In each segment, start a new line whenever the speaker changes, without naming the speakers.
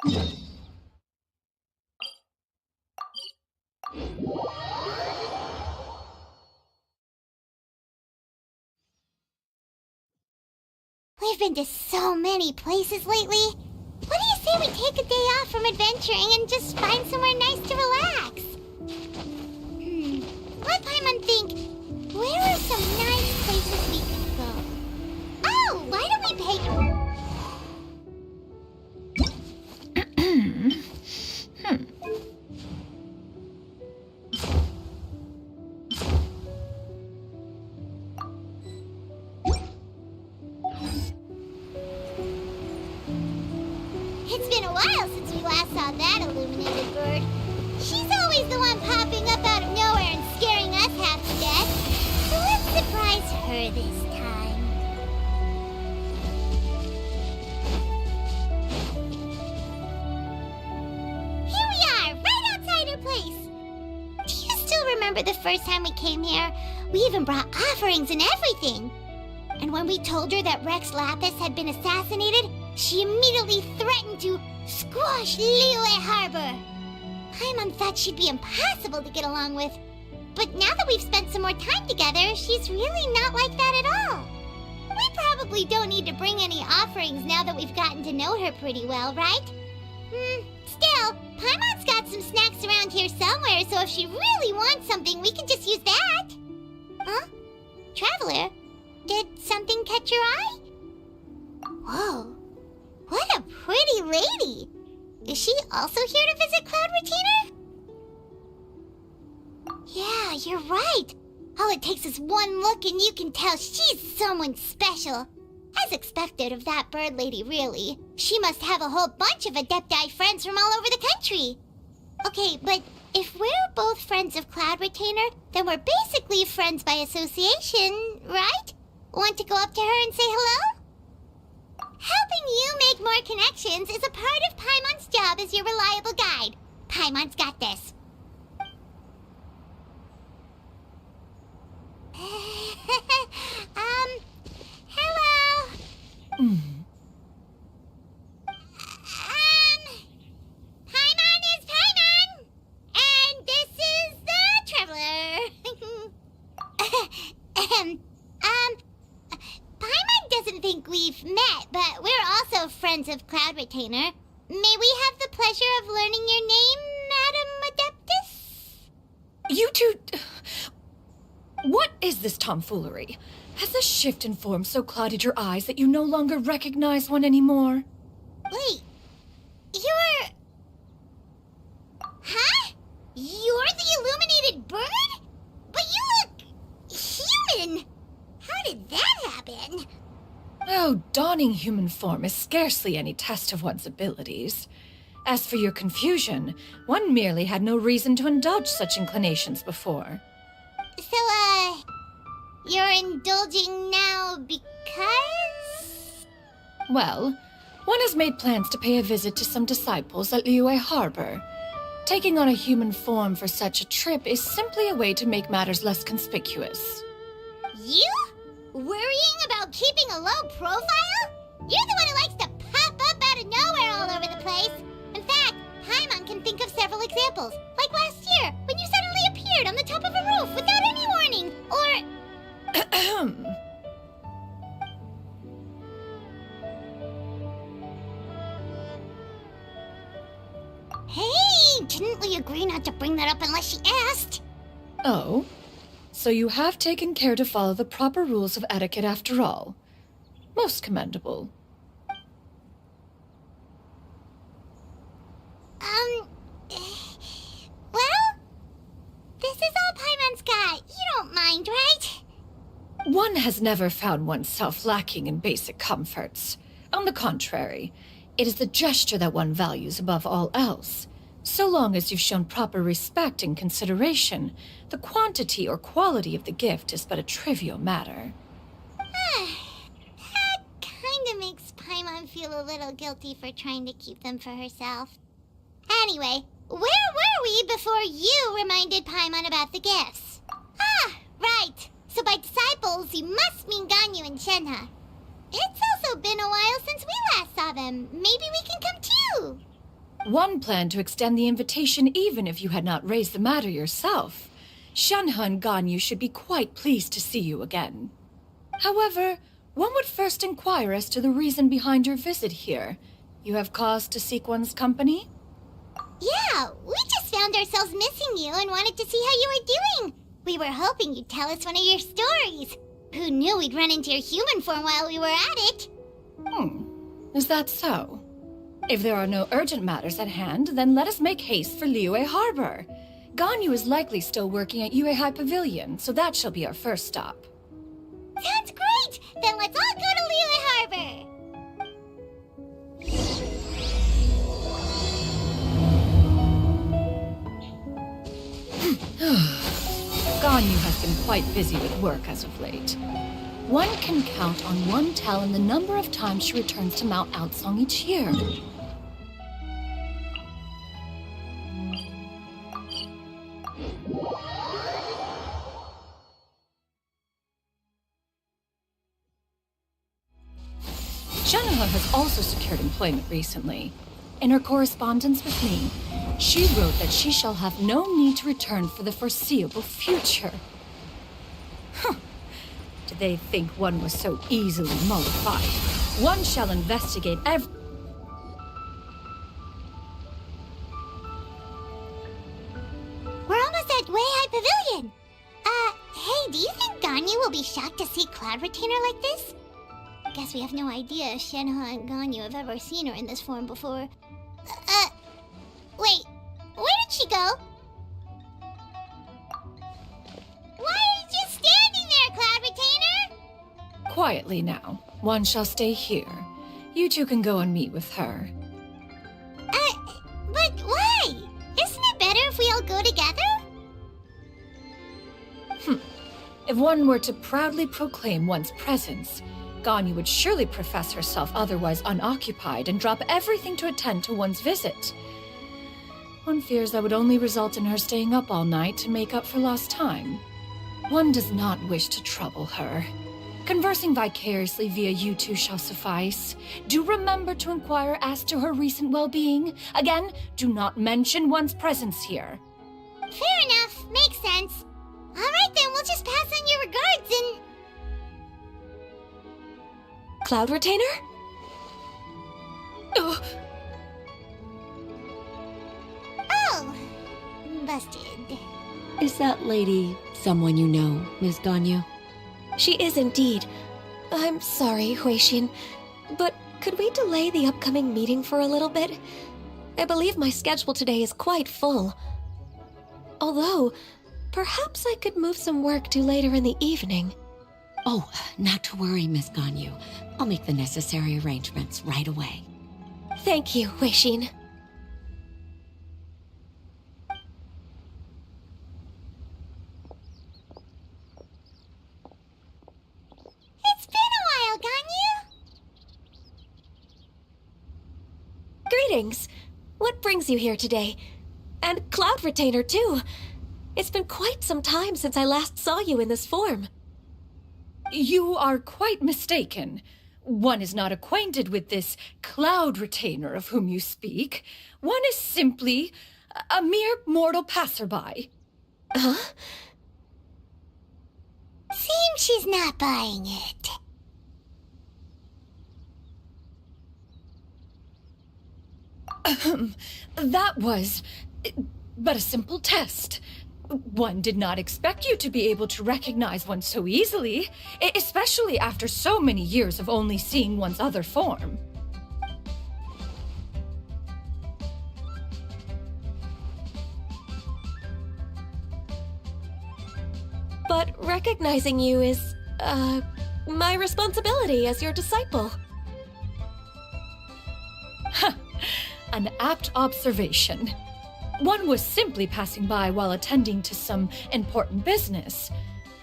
We've been to so many places lately. What do you say we take a day off from adventuring and just find somewhere nice to relax? Let Paimon think. Where are some nice places we could go? Oh, why don't we pay... It's been a while since we last saw that illuminated bird. She's always the one popping up out of nowhere and scaring us half to death. So let's surprise her this time. Here we are, right outside her place. Do you still remember the first time we came here? We even brought offerings and everything. And when we told her that Rex Lapis had been assassinated, she immediately threatened to squash Liyue Harbor. Paimon thought she'd be impossible to get along with. But now that we've spent some more time together, she's really not like that at all. We probably don't need to bring any offerings now that we've gotten to know her pretty well, right? Still, Paimon's got some snacks around here somewhere, so if she really wants something, we can just use that. Huh? Traveler, did something catch your eye? Whoa. What a pretty lady! Is she also here to visit Cloud Retainer? Yeah, you're right. All it takes is one look and you can tell she's someone special. As expected of that bird lady, really. She must have a whole bunch of Adepti friends from all over the country. Okay, but if we're both friends of Cloud Retainer, then we're basically friends by association, right? Want to go up to her and say hello? Helping you make more connections is a part of Paimon's job as your reliable guide. Paimon's got this. Hello. Paimon is Paimon, and this is the Traveler. Paimon doesn't think we've met, but we're also friends of Cloud Retainer. May we have the pleasure of learning your name, Madam Adeptus?
You two... What is this tomfoolery? Has the shift in form so clouded your eyes that you no longer recognize one anymore?
Wait, you're... Huh? You're the illuminated bird? But you look... human! How did that happen?
Oh, donning human form is scarcely any test of one's abilities. As for your confusion, one merely had no reason to indulge such inclinations before.
So, you're indulging now because?
Well, one has made plans to pay a visit to some disciples at Liyue Harbor. Taking on a human form for such a trip is simply a way to make matters less conspicuous.
You? Worrying about keeping a low profile? You're the one who likes to pop up out of nowhere all over the place. In fact, Paimon can think of several examples. Like last year, when you suddenly appeared on the top of a roof without any warning. Or... Hey, didn't we agree not to bring that up unless she asked?
Oh? So you have taken care to follow the proper rules of etiquette after all. Most commendable.
Well, this is all Paimon's got. You don't mind, right?
One has never found oneself lacking in basic comforts. On the contrary, it is the gesture that one values above all else. So long as you've shown proper respect and consideration, the quantity or quality of the gift is but a trivial matter.
That kinda makes Paimon feel a little guilty for trying to keep them for herself. Anyway, where were we before you reminded Paimon about the gifts? Ah, right. So by disciples, you must mean Ganyu and Shenhe. It's also been a while since we last saw them. Maybe we can come too.
One planned to extend the invitation even if you had not raised the matter yourself. Xianyun and Ganyu should be quite pleased to see you again. However, one would first inquire as to the reason behind your visit here. You have cause to seek one's company?
Yeah, we just found ourselves missing you and wanted to see how you were doing. We were hoping you'd tell us one of your stories. Who knew we'd run into your human form while we were at it?
Is that so? If there are no urgent matters at hand, then let us make haste for Liyue Harbor. Ganyu is likely still working at Yuehai Pavilion, so that shall be our first stop.
Sounds great! Then let's all go to Liyue Harbor!
Ganyu has been quite busy with work as of late. One can count on one talon the number of times she returns to Mount Outsong each year. Shanoha has also secured employment recently. In her correspondence with me, she wrote that she shall have no need to return for the foreseeable future. Did they think one was so easily mollified? One shall investigate every...
We're almost at Weihai Pavilion! Hey, do you think Ganyu will be shocked to see Cloud Retainer like this? Guess we have no idea if Shenhe and Ganyu have ever seen her in this form before. Wait, where did she go? Why are you just standing there, Cloud Retainer?
Quietly now. One shall stay here. You two can go and meet with her.
But why? Isn't it better if we all go together?
If one were to proudly proclaim one's presence, Ganyu would surely profess herself otherwise unoccupied and drop everything to attend to one's visit. One fears that would only result in her staying up all night to make up for lost time. One does not wish to trouble her. Conversing vicariously via you two shall suffice. Do remember to inquire as to her recent well-being. Again, do not mention one's presence here.
Fair enough. Makes sense. Alright then, we'll just pass on your regards and...
Cloud Retainer?
Ugh.
Oh, busted.
Is that lady someone you know, Miss Ganyu?
She is indeed. I'm sorry, Huixin, but could we delay the upcoming meeting for a little bit? I believe my schedule today is quite full. Although, perhaps I could move some work to later in the evening.
Oh, not to worry, Miss Ganyu. I'll make the necessary arrangements right away.
Thank you, Huixin.
It's been a while, Ganyu.
Greetings. What brings you here today? And Cloud Retainer, too. It's been quite some time since I last saw you in this form.
You are quite mistaken. One is not acquainted with this Cloud Retainer of whom you speak. One is simply a mere mortal passerby.
Huh?
Seems she's not buying it.
That was but a simple test. One did not expect you to be able to recognize one so easily, especially after so many years of only seeing one's other form.
But recognizing you is, my responsibility as your disciple.
An apt observation. One was simply passing by while attending to some important business.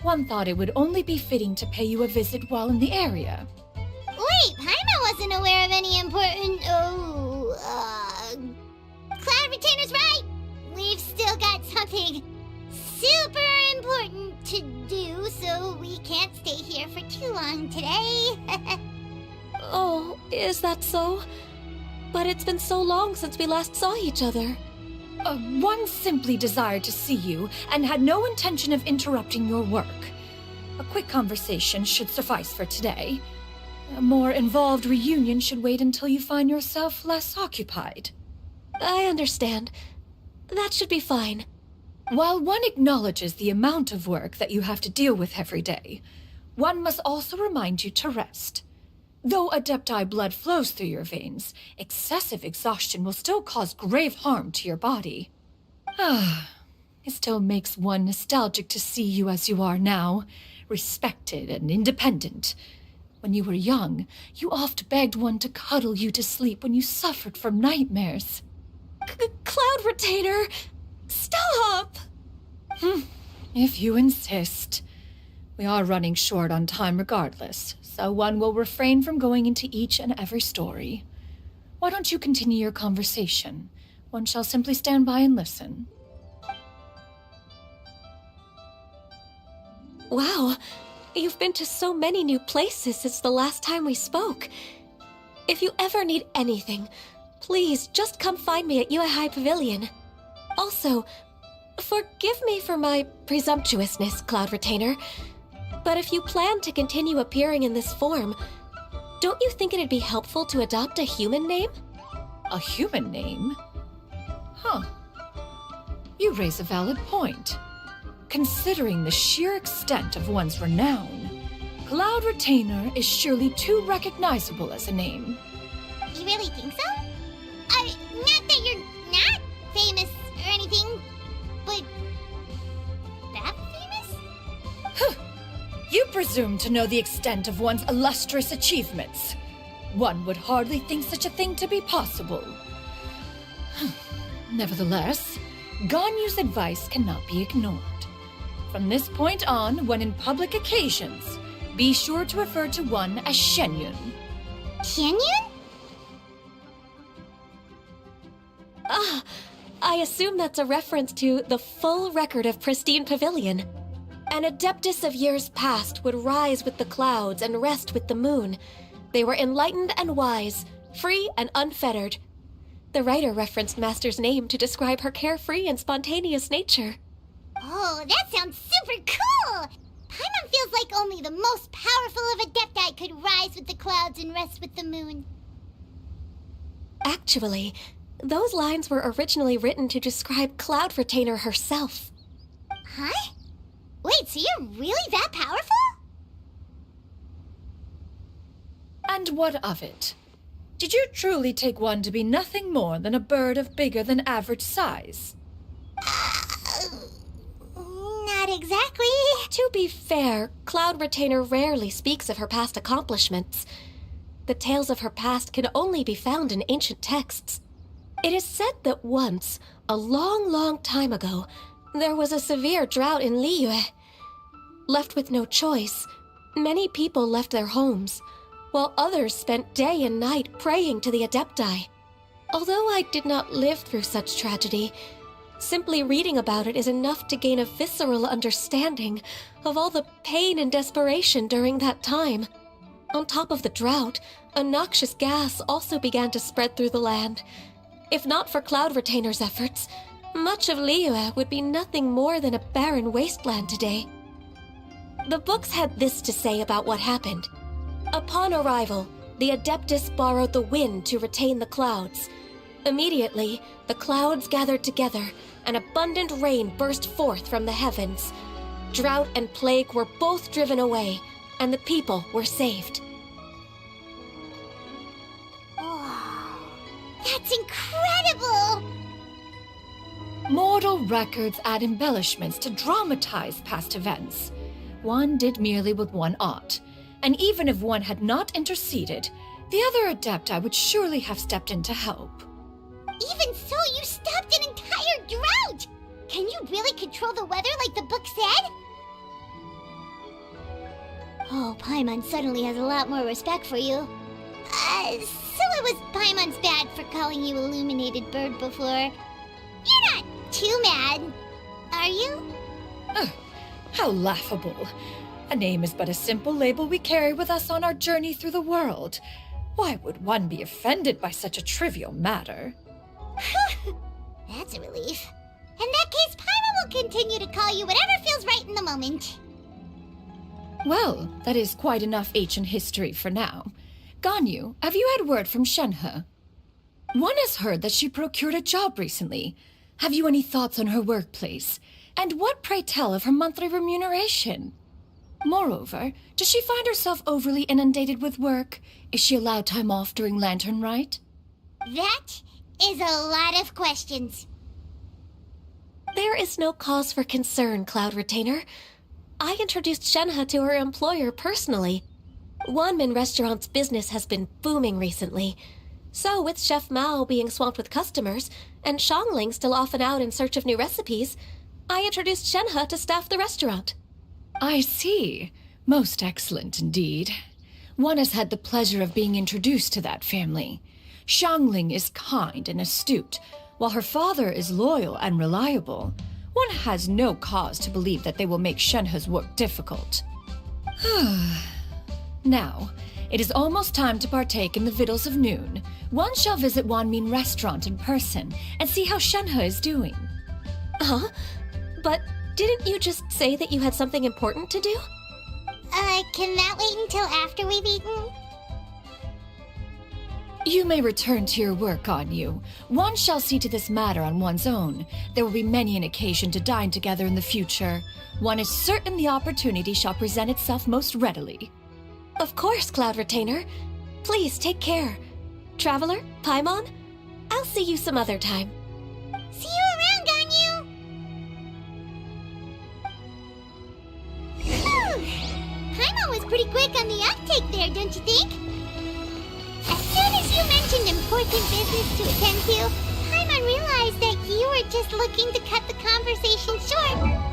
One thought it would only be fitting to pay you a visit while in the area.
Wait, Paimon wasn't aware of any important... Cloud Retainer's right! We've still got something super important to do, so we can't stay here for too long today.
Oh, is that so? But it's been so long since we last saw each other.
One simply desired to see you and had no intention of interrupting your work. A quick conversation should suffice for today. A more involved reunion should wait until you find yourself less occupied.
I understand. That should be fine.
While one acknowledges the amount of work that you have to deal with every day, one must also remind you to rest. Though Adepti blood flows through your veins, excessive exhaustion will still cause grave harm to your body. It still makes one nostalgic to see you as you are now, respected and independent. When you were young, you oft begged one to cuddle you to sleep when you suffered from nightmares.
Cloud Retainer! Stop!
If you insist. We are running short on time regardless, so one will refrain from going into each and every story. Why don't you continue your conversation? One shall simply stand by and listen.
Wow, you've been to so many new places since the last time we spoke. If you ever need anything, please just come find me at Uehai Pavilion. Also, forgive me for my presumptuousness, Cloud Retainer, but if you plan to continue appearing in this form, don't you think it'd be helpful to adopt a human name?
A human name? Huh. You raise a valid point. Considering the sheer extent of one's renown, Cloud Retainer is surely too recognizable as a name.
You really think so? Not that you're not famous or anything, but that famous?
You presume to know the extent of one's illustrious achievements. One would hardly think such a thing to be possible. Nevertheless, Ganyu's advice cannot be ignored. From this point on, when in public occasions, be sure to refer to one as Xianyun.
Xianyun?
I assume that's a reference to the full record of Pristine Pavilion. An Adeptus of years past would rise with the clouds and rest with the moon. They were enlightened and wise, free and unfettered. The writer referenced Master's name to describe her carefree and spontaneous nature.
Oh, that sounds super cool! Paimon feels like only the most powerful of Adepti could rise with the clouds and rest with the moon.
Actually, those lines were originally written to describe Cloud Retainer herself.
Huh? Wait, so you're really that powerful?
And what of it? Did you truly take one to be nothing more than a bird of bigger than average size?
Not exactly.
To be fair, Cloud Retainer rarely speaks of her past accomplishments. The tales of her past can only be found in ancient texts. It is said that once, a long, long time ago, there was a severe drought in Liyue. Left with no choice, many people left their homes, while others spent day and night praying to the Adepti. Although I did not live through such tragedy, simply reading about it is enough to gain a visceral understanding of all the pain and desperation during that time. On top of the drought, a noxious gas also began to spread through the land. If not for Cloud Retainer's efforts, much of Liyue would be nothing more than a barren wasteland today. The books had this to say about what happened. Upon arrival, the Adeptus borrowed the wind to retain the clouds. Immediately, the clouds gathered together, and abundant rain burst forth from the heavens. Drought and plague were both driven away, and the people were saved.
Wow, that's incredible!
Mortal records add embellishments to dramatize past events. One did merely what one ought, and even if one had not interceded, the other Adepti would surely have stepped in to help.
Even so, you stopped an entire drought! Can you really control the weather like the book said? Oh, Paimon suddenly has a lot more respect for you. So it was Paimon's bad for calling you Illuminated Bird before. You're not too mad, are you?
How laughable. A name is but a simple label we carry with us on our journey through the world. Why would one be offended by such a trivial matter?
That's a relief. In that case, Paimon will continue to call you whatever feels right in the moment.
Well, that is quite enough ancient history for now. Ganyu, have you had word from Shenhe? One has heard that she procured a job recently. Have you any thoughts on her workplace? And what, pray tell, of her monthly remuneration? Moreover, does she find herself overly inundated with work? Is she allowed time off during Lantern Rite?
That is a lot of questions.
There is no cause for concern, Cloud Retainer. I introduced Shenhe to her employer personally. Wanmin Restaurant's business has been booming recently. So, with Chef Mao being swamped with customers, and Xiangling still off and out in search of new recipes, I introduced Shenhe to staff the restaurant.
I see. Most excellent indeed. One has had the pleasure of being introduced to that family. Xiangling is kind and astute, while her father is loyal and reliable. One has no cause to believe that they will make Shenhe's work difficult. Now, it is almost time to partake in the victuals of noon. One shall visit Wanmin Restaurant in person and see how Shenhe is doing.
Huh? But didn't you just say that you had something important to do?
Can that wait until after we've eaten?
You may return to your work, Ganyu. One shall see to this matter on one's own. There will be many an occasion to dine together in the future. One is certain the opportunity shall present itself most readily.
Of course, Cloud Retainer. Please take care. Traveler, Paimon, I'll see you some other time.
See you around, Ganyu! Paimon was pretty quick on the uptake there, don't you think? As soon as you mentioned important business to attend to, Paimon realized that you were just looking to cut the conversation short.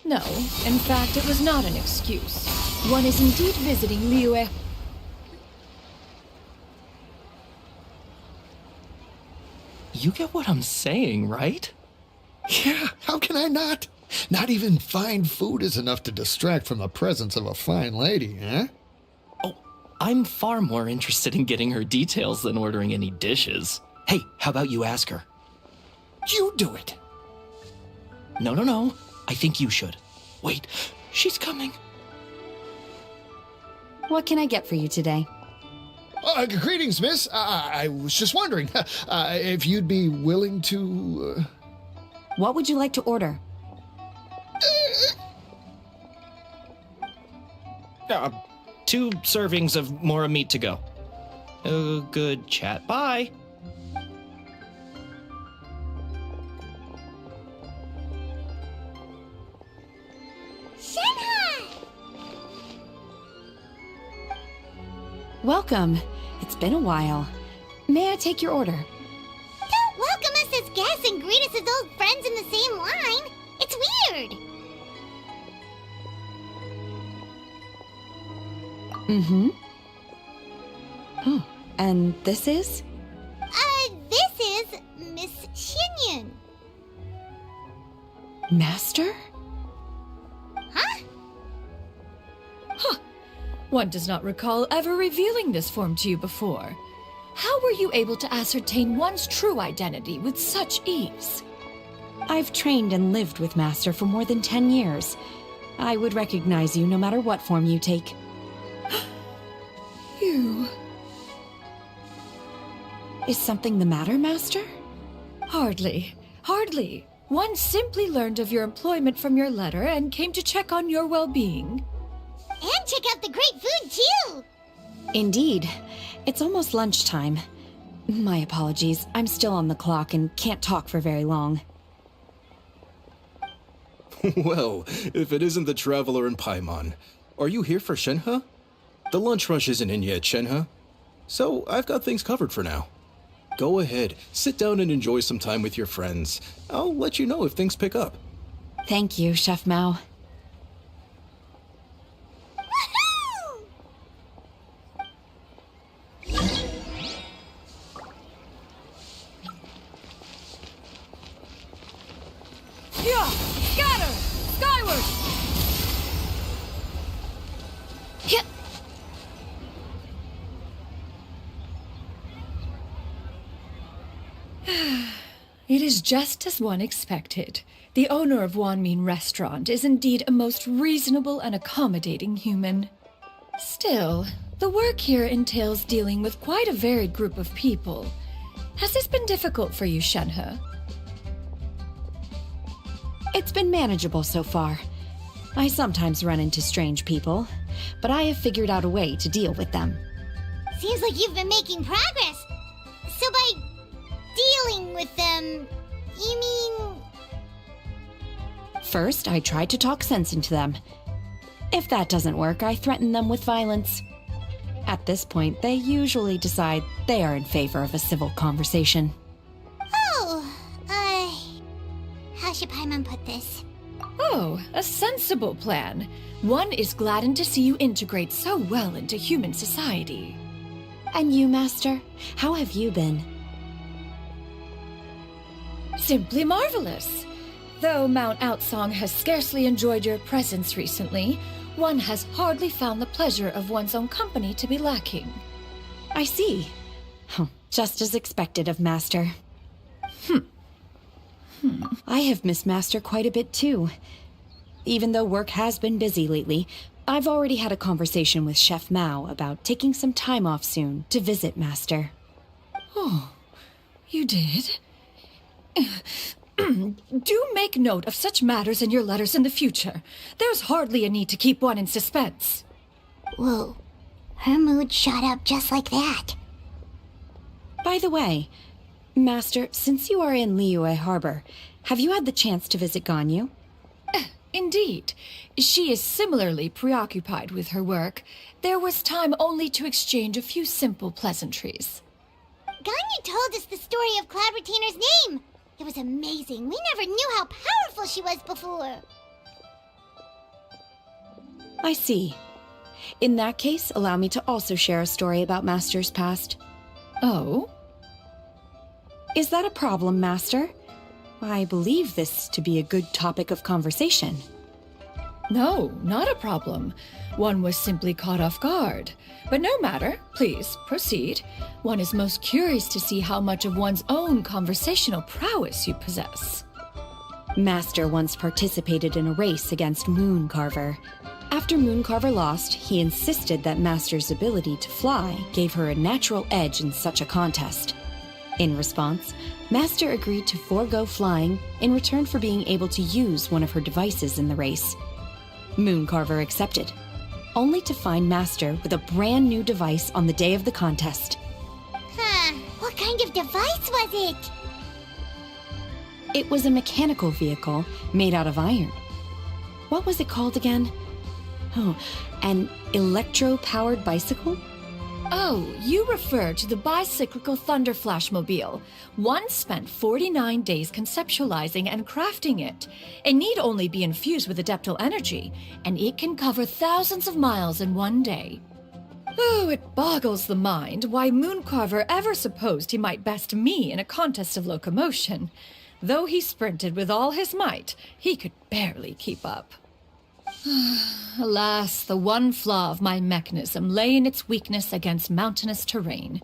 No, in fact, it was not an excuse. One is indeed visiting Liyue.
You get what I'm saying, right?
Yeah, how can I not? Not even fine food is enough to distract from the presence of a fine lady, eh?
Oh, I'm far more interested in getting her details than ordering any dishes. Hey, how about you ask her?
You do it.
No. I think you should. Wait, she's coming.
What can I get for you today?
Greetings, miss. I was just wondering if you'd be willing to...
What would you like to order?
2 servings of Mora meat to go. Oh, good chat. Bye.
Shenhe!
Welcome. It's been a while. May I take your order?
Don't welcome us as guests and greet us as old friends in the same line. It's weird.
Mm-hmm. Oh, and this is?
This is Miss Xianyun.
Master?
Huh?
One does not recall ever revealing this form to you before. How were you able to ascertain one's true identity with such ease?
I've trained and lived with Master for more than 10 years. I would recognize you no matter what form you take.
You...
Is something the matter, Master?
Hardly. One simply learned of your employment from your letter and came to check on your well-being.
And check out the great food, too!
Indeed. It's almost lunchtime. My apologies. I'm still on the clock and can't talk for very long.
Well, if it isn't the Traveler in Paimon, are you here for Shenhe? The lunch rush isn't in yet, Shenhe. So I've got things covered for now. Go ahead, sit down and enjoy some time with your friends. I'll let you know if things pick up.
Thank you, Chef Mao.
Woohoo!
Yeah! Scatter! Skyward! Yeah. It is just as one expected. The owner of Wanmin Restaurant is indeed a most reasonable and accommodating human. Still, the work here entails dealing with quite a varied group of people. Has this been difficult for you, Shenhe?
It's been manageable so far. I sometimes run into strange people, but I have figured out a way to deal with them.
Seems like you've been making progress. So by dealing with them, you mean...
First, I try to talk sense into them. If that doesn't work, I threaten them with violence. At this point, they usually decide they are in favor of a civil conversation.
Oh, how should Paimon put this?
Oh, a sensible plan. One is gladdened to see you integrate so well into human society.
And you, Master? How have you been?
Simply marvelous. Though Mount Outsong has scarcely enjoyed your presence recently, one has hardly found the pleasure of one's own company to be lacking.
I see. Just as expected of Master. I have missed Master quite a bit too. Even though work has been busy lately, I've already had a conversation with Chef Mao about taking some time off soon to visit Master.
Oh, you did? Do make note of such matters in your letters in the future. There's hardly a need to keep one in suspense.
Whoa, her mood shot up just like that.
By the way, Master, since you are in Liyue Harbor, have you had the chance to visit Ganyu?
Indeed. She is similarly preoccupied with her work. There was time only to exchange a few simple pleasantries.
Ganyu told us the story of Cloud Retainer's name. It was amazing. We never knew how powerful she was before.
I see. In that case, allow me to also share a story about Master's past.
Oh?
Is that a problem, Master? I believe this to be a good topic of conversation.
No, not a problem. One was simply caught off guard. But no matter, please, proceed. One is most curious to see how much of one's own conversational prowess you possess.
Master once participated in a race against Mooncarver. After Mooncarver lost, he insisted that Master's ability to fly gave her a natural edge in such a contest. In response, Master agreed to forego flying in return for being able to use one of her devices in the race. Mooncarver accepted, only to find Master with a brand new device on the day of the contest.
Huh, what kind of device was it?
It was a mechanical vehicle made out of iron. What was it called again? Oh, an electro-powered bicycle?
Oh, you refer to the bicyclical Thunder Flashmobile. One spent 49 days conceptualizing and crafting it. It need only be infused with adeptal energy, and it can cover thousands of miles in one day. Oh, it boggles the mind why Mooncarver ever supposed he might best me in a contest of locomotion. Though he sprinted with all his might, he could barely keep up. Alas, the one flaw of my mechanism lay in its weakness against mountainous terrain.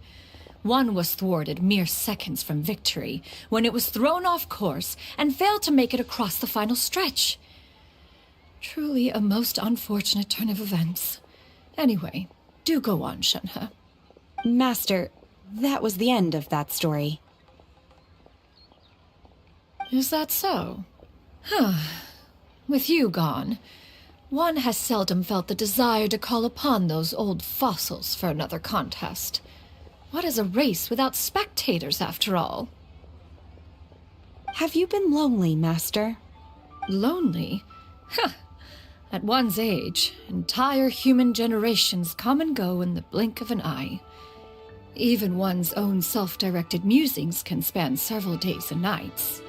One was thwarted mere seconds from victory, when it was thrown off course and failed to make it across the final stretch. Truly a most unfortunate turn of events. Anyway, do go on, Shenhe.
Master, that was the end of that story.
Is that so? Huh. With you gone, one has seldom felt the desire to call upon those old fossils for another contest. What is a race without spectators, after all?
Have you been lonely, Master?
Lonely? Huh. At one's age, entire human generations come and go in the blink of an eye. Even one's own self-directed musings can span several days and nights.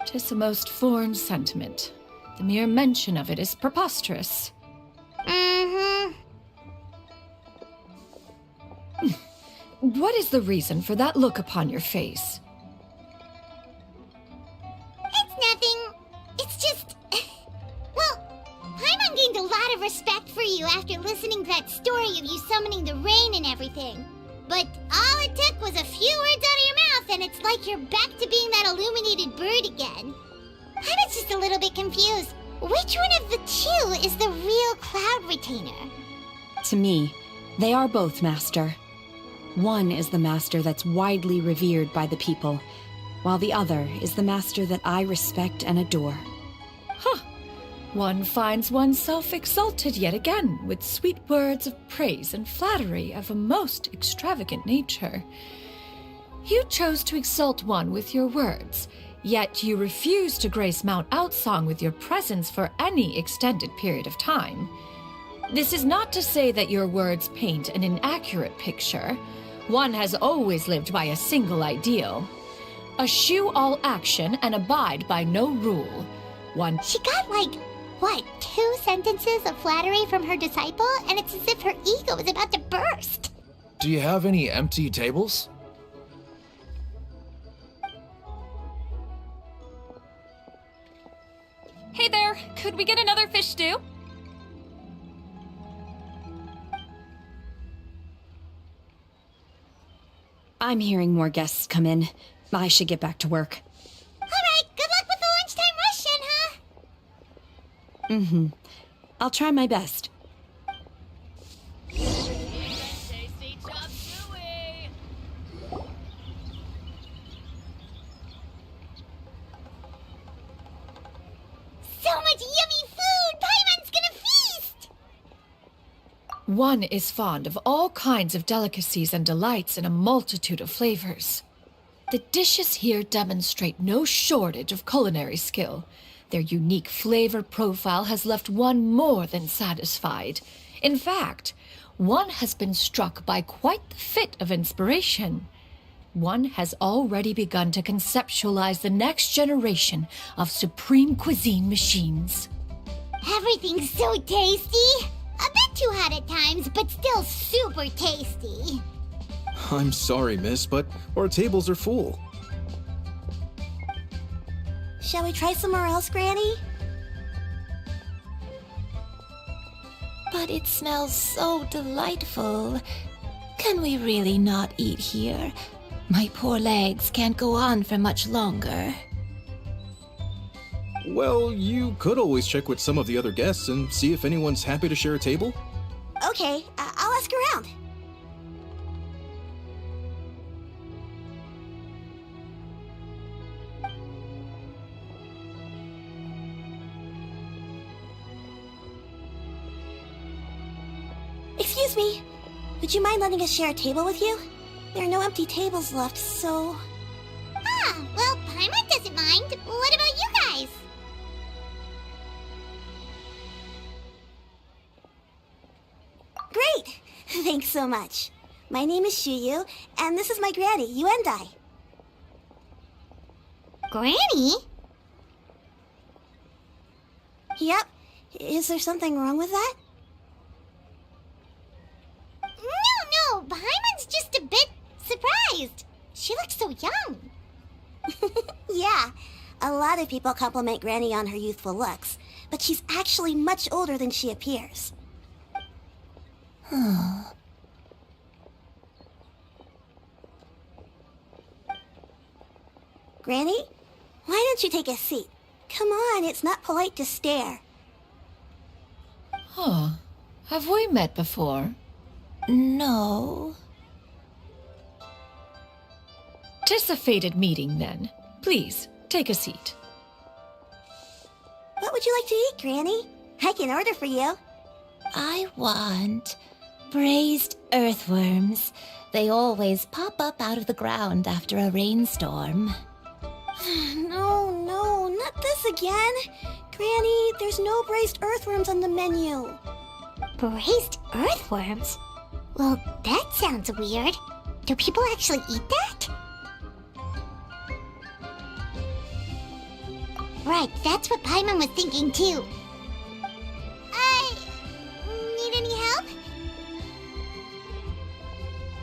'Tis a most foreign sentiment. The mere mention of it is preposterous. What is the reason for that look upon your face?
It's nothing. It's just... Well, Paimon gained a lot of respect for you after listening to that story of you summoning the rain and everything. But all it took was a few words out of your mouth and it's like you're back to being that illuminated bird again. Paimon's just a little bit confused. Which one of the two is the real Cloud Retainer?
To me, they are both, Master. One is the Master that's widely revered by the people, while the other is the Master that I respect and adore.
Huh. One finds oneself exalted yet again with sweet words of praise and flattery of a most extravagant nature. You chose to exalt one with your words, yet you refuse to grace Mount Outsong with your presence for any extended period of time. This is not to say that your words paint an inaccurate picture. One has always lived by a single ideal. Eschew all action and abide by no rule. One...
She got like, what, 2 sentences of flattery from her disciple? And it's as if her ego is about to burst.
Do you have any empty tables?
Hey there, could we get another fish stew?
I'm hearing more guests come in. I should get back to work.
All right, good luck with the lunchtime rush, Shenhe.
I'll try my best.
So much yummy food! Paimon's gonna feast!
One is fond of all kinds of delicacies and delights in a multitude of flavors. The dishes here demonstrate no shortage of culinary skill. Their unique flavor profile has left one more than satisfied. In fact, one has been struck by quite the fit of inspiration. One has already begun to conceptualize the next generation of supreme cuisine machines.
Everything's so tasty! too hot at times, but still super tasty.
I'm sorry, miss, but our tables are full.
Shall we try somewhere else, Granny?
But it smells so delightful. Can we really not eat here? My poor legs can't go on for much longer.
Well, you could always check with some of the other guests and see if anyone's happy to share a table.
Okay, I'll ask around. Excuse me. Would you mind letting us share a table with you? There are no empty tables left, so...
Ah, well, Paimon doesn't mind. What about you guys?
Great! Thanks so much. My name is Xianyun, and this is my granny, Yuendai.
Granny?
Yep. Is there something wrong with that?
No, Paimon's just a bit surprised. She looks so young.
Yeah. A lot of people compliment Granny on her youthful looks, but she's actually much older than she appears. Granny? Why don't you take a seat? Come on, it's not polite to stare.
Huh. Have we met before?
No.
'Tis a fated meeting, then. Please, take a seat.
What would you like to eat, Granny? I can order for you.
I want braised earthworms. They always pop up out of the ground after a rainstorm.
No, not this again. Granny, there's no braised earthworms on the menu.
Braised earthworms? Well, that sounds weird. Do people actually eat that? Right, that's what Paimon was thinking too. Need any help?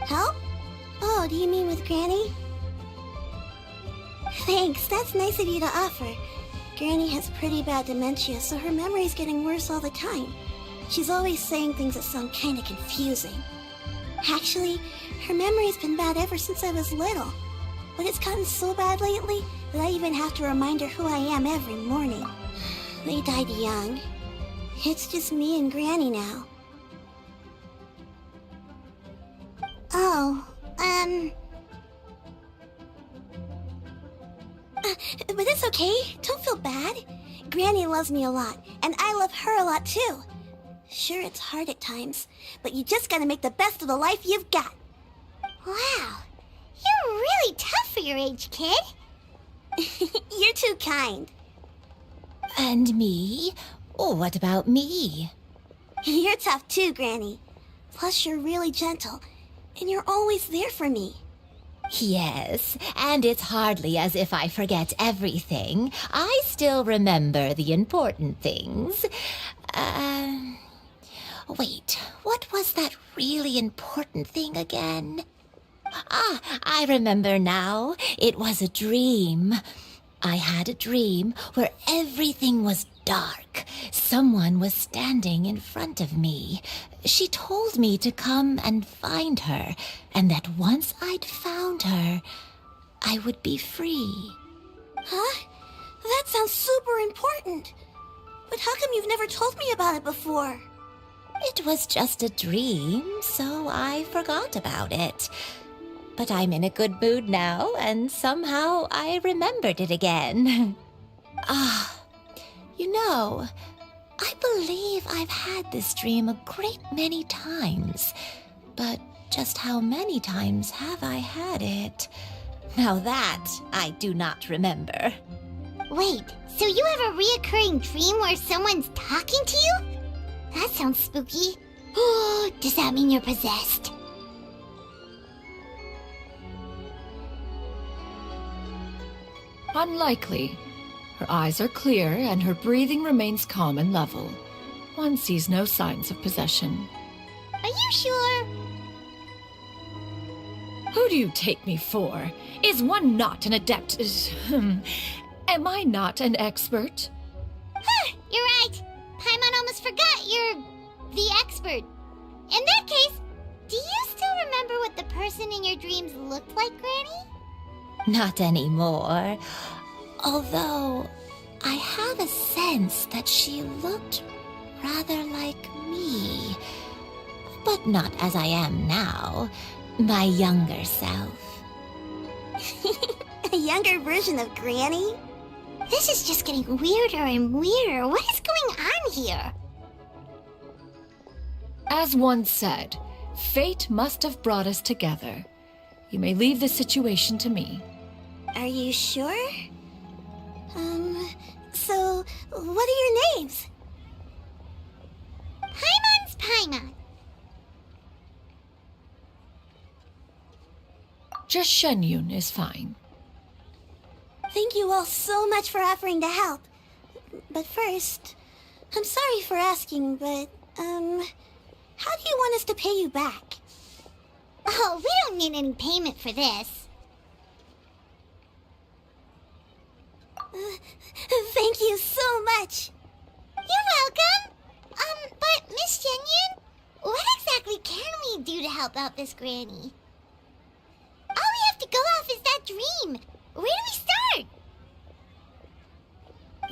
Help? Oh, do you mean with Granny? Thanks, that's nice of you to offer. Granny has pretty bad dementia, so her memory's getting worse all the time. She's always saying things that sound kinda confusing. Actually, her memory's been bad ever since I was little. But it's gotten so bad lately that I even have to remind her who I am every morning. They died young. It's just me and Granny now. Oh, but it's okay. Don't feel bad. Granny loves me a lot, and I love her a lot too. Sure, it's hard at times, but you just gotta make the best of the life you've got.
Wow, you're really tough for your age, kid.
You're too kind.
And me? Oh, what about me?
You're tough too, Granny. Plus, you're really gentle, and you're always there for me.
Yes, and it's hardly as if I forget everything. I still remember the important things. Wait, what was that really important thing again? Ah, I remember now. It was a dream. I had a dream where everything was dark. Someone was standing in front of me. She told me to come and find her, and that once I'd found her, I would be free.
Huh? That sounds super important. But how come you've never told me about it before?
It was just a dream, so I forgot about it. But I'm in a good mood now, and somehow I remembered it again. You know, I believe I've had this dream a great many times. But just how many times have I had it? Now that I do not remember.
Wait, so you have a reoccurring dream where someone's talking to you? That sounds spooky. Does that mean you're possessed?
Unlikely. Her eyes are clear and her breathing remains calm and level. One sees no signs of possession.
Are you sure?
Who do you take me for? Is one not an adept? Am I not an expert?
Huh, you're right. Paimon almost forgot you're the expert. In that case, do you still remember what the person in your dreams looked like, Granny?
Not anymore. Although, I have a sense that she looked rather like me. But not as I am now. My younger self.
A younger version of Granny?
This is just getting weirder and weirder. What is going on here?
As one said, fate must have brought us together. You may leave the situation to me.
Are you sure? So, what are your names?
Paimon's Paimon.
Just Xianyun is fine.
Thank you all so much for offering to help. But first, I'm sorry for asking, but, how do you want us to pay you back?
Oh, we don't need any payment for this.
Thank you so much.
You're welcome. But Miss Xianyun, what exactly can we do to help out this granny? All we have to go off is that dream. Where do we start?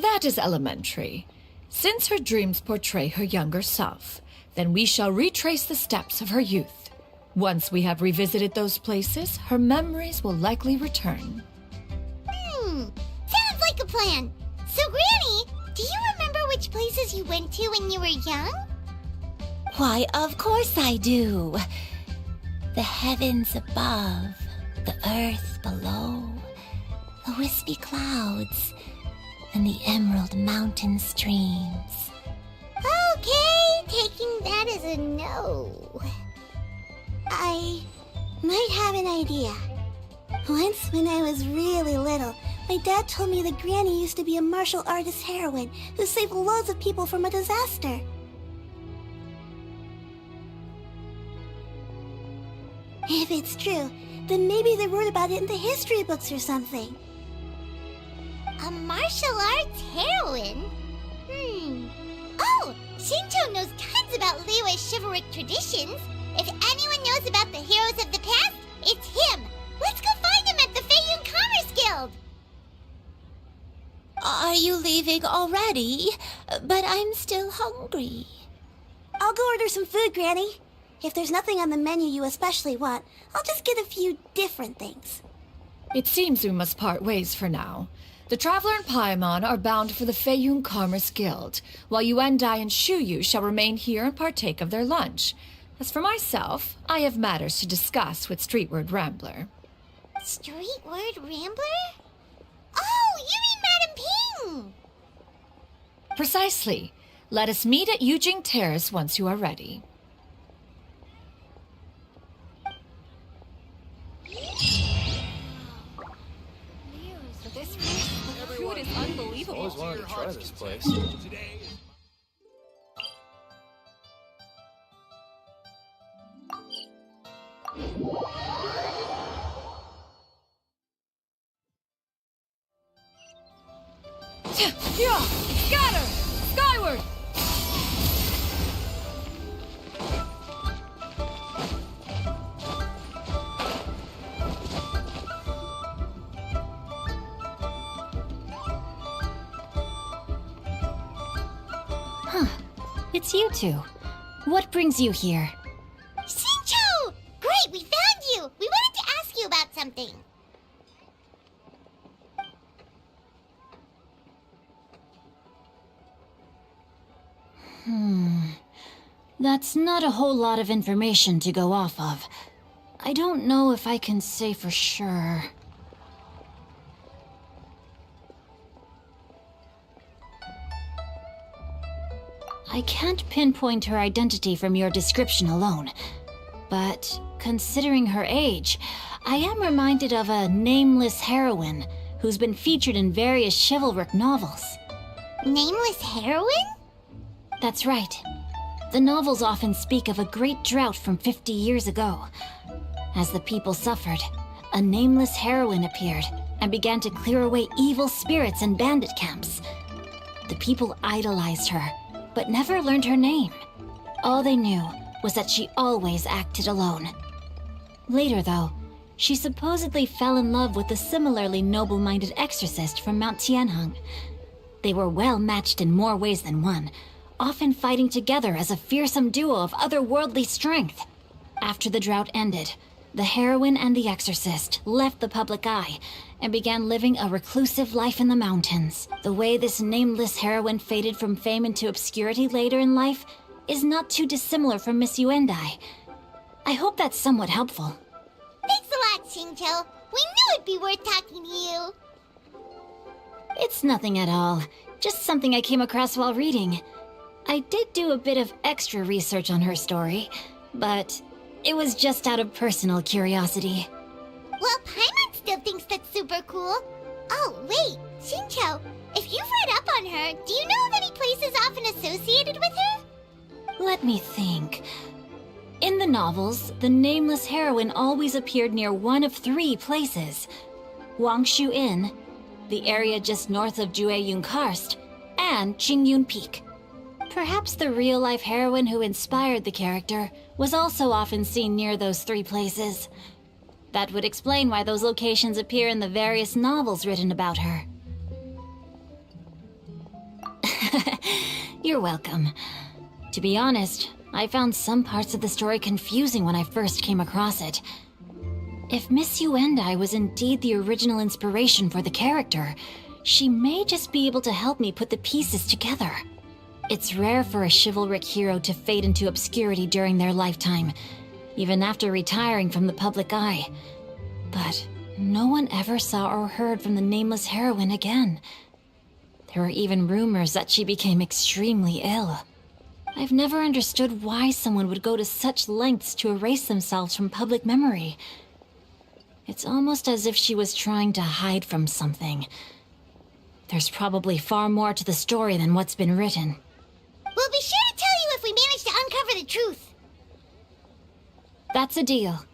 That is elementary. Since her dreams portray her younger self, then we shall retrace the steps of her youth. Once we have revisited those places, her memories will likely return.
Sounds like a plan. So, Granny, do you remember which places you went to when you were young?
Why, of course I do. The heavens above, the earth below, the wispy clouds, and the emerald mountain streams.
Okay, taking that as a no.
I might have an idea. Once, when I was really little, my dad told me that Granny used to be a martial artist heroine who saved loads of people from a disaster. If it's true, then maybe they wrote about it in the history books or something.
A martial arts heroine? Oh, Shinto knows tons about Liyue's chivalric traditions. If anyone knows about the heroes of the past, it's him. Let's go find him at the Feiyun Commerce Guild.
Are you leaving already? But I'm still hungry.
I'll go order some food, Granny. If there's nothing on the menu you especially want, I'll just get a few different things.
It seems we must part ways for now. The Traveler and Paimon are bound for the Feiyun Commerce Guild, while Yuendai and Shuyu shall remain here and partake of their lunch. As for myself, I have matters to discuss with Streetward Rambler.
Streetward Rambler? Oh, you mean Madame Ping!
Precisely. Let us meet at Yujing Terrace once you are ready.
Food is unbelievable.
Always wanted to try this place.
Yeah! Scatter! Skyward!
It's you two. What brings you here?
Shincho! Great, we found you! We wanted to ask you about something.
That's not a whole lot of information to go off of. I don't know if I can say for sure. I can't pinpoint her identity from your description alone. But considering her age, I am reminded of a nameless heroine who's been featured in various chivalric novels.
Nameless heroine?
That's right. The novels often speak of a great drought from 50 years ago. As the people suffered, a nameless heroine appeared and began to clear away evil spirits and bandit camps. The people idolized her, but never learned her name. All they knew was that she always acted alone. Later, though, she supposedly fell in love with a similarly noble-minded exorcist from Mount Tianheng. They were well matched in more ways than one, often fighting together as a fearsome duo of otherworldly strength. After the drought ended, the heroine and the exorcist left the public eye and began living a reclusive life in the mountains. The way this nameless heroine faded from fame into obscurity later in life is not too dissimilar from Miss Yuendai. I hope that's somewhat helpful.
Thanks a lot, Xingqiu. We knew it'd be worth talking to you.
It's nothing at all. Just something I came across while reading. I did do a bit of extra research on her story, but it was just out of personal curiosity.
Well, Paimon still thinks that's super cool. Oh, wait, Xingqiu, if you've read up on her, do you know of any places often associated with her?
Let me think. In the novels, the nameless heroine always appeared near one of 3 places. Wangshu Inn, the area just north of Jueyun Karst, and Qingyun Peak. Perhaps the real-life heroine who inspired the character was also often seen near those 3 places. That would explain why those locations appear in the various novels written about her. You're welcome. To be honest, I found some parts of the story confusing when I first came across it. If Miss Yuendai was indeed the original inspiration for the character, she may just be able to help me put the pieces together. It's rare for a chivalric hero to fade into obscurity during their lifetime, even after retiring from the public eye. But no one ever saw or heard from the nameless heroine again. There were even rumors that she became extremely ill. I've never understood why someone would go to such lengths to erase themselves from public memory. It's almost as if she was trying to hide from something. There's probably far more to the story than what's been written.
We'll be sure to tell you if we manage to uncover the truth.
That's a deal.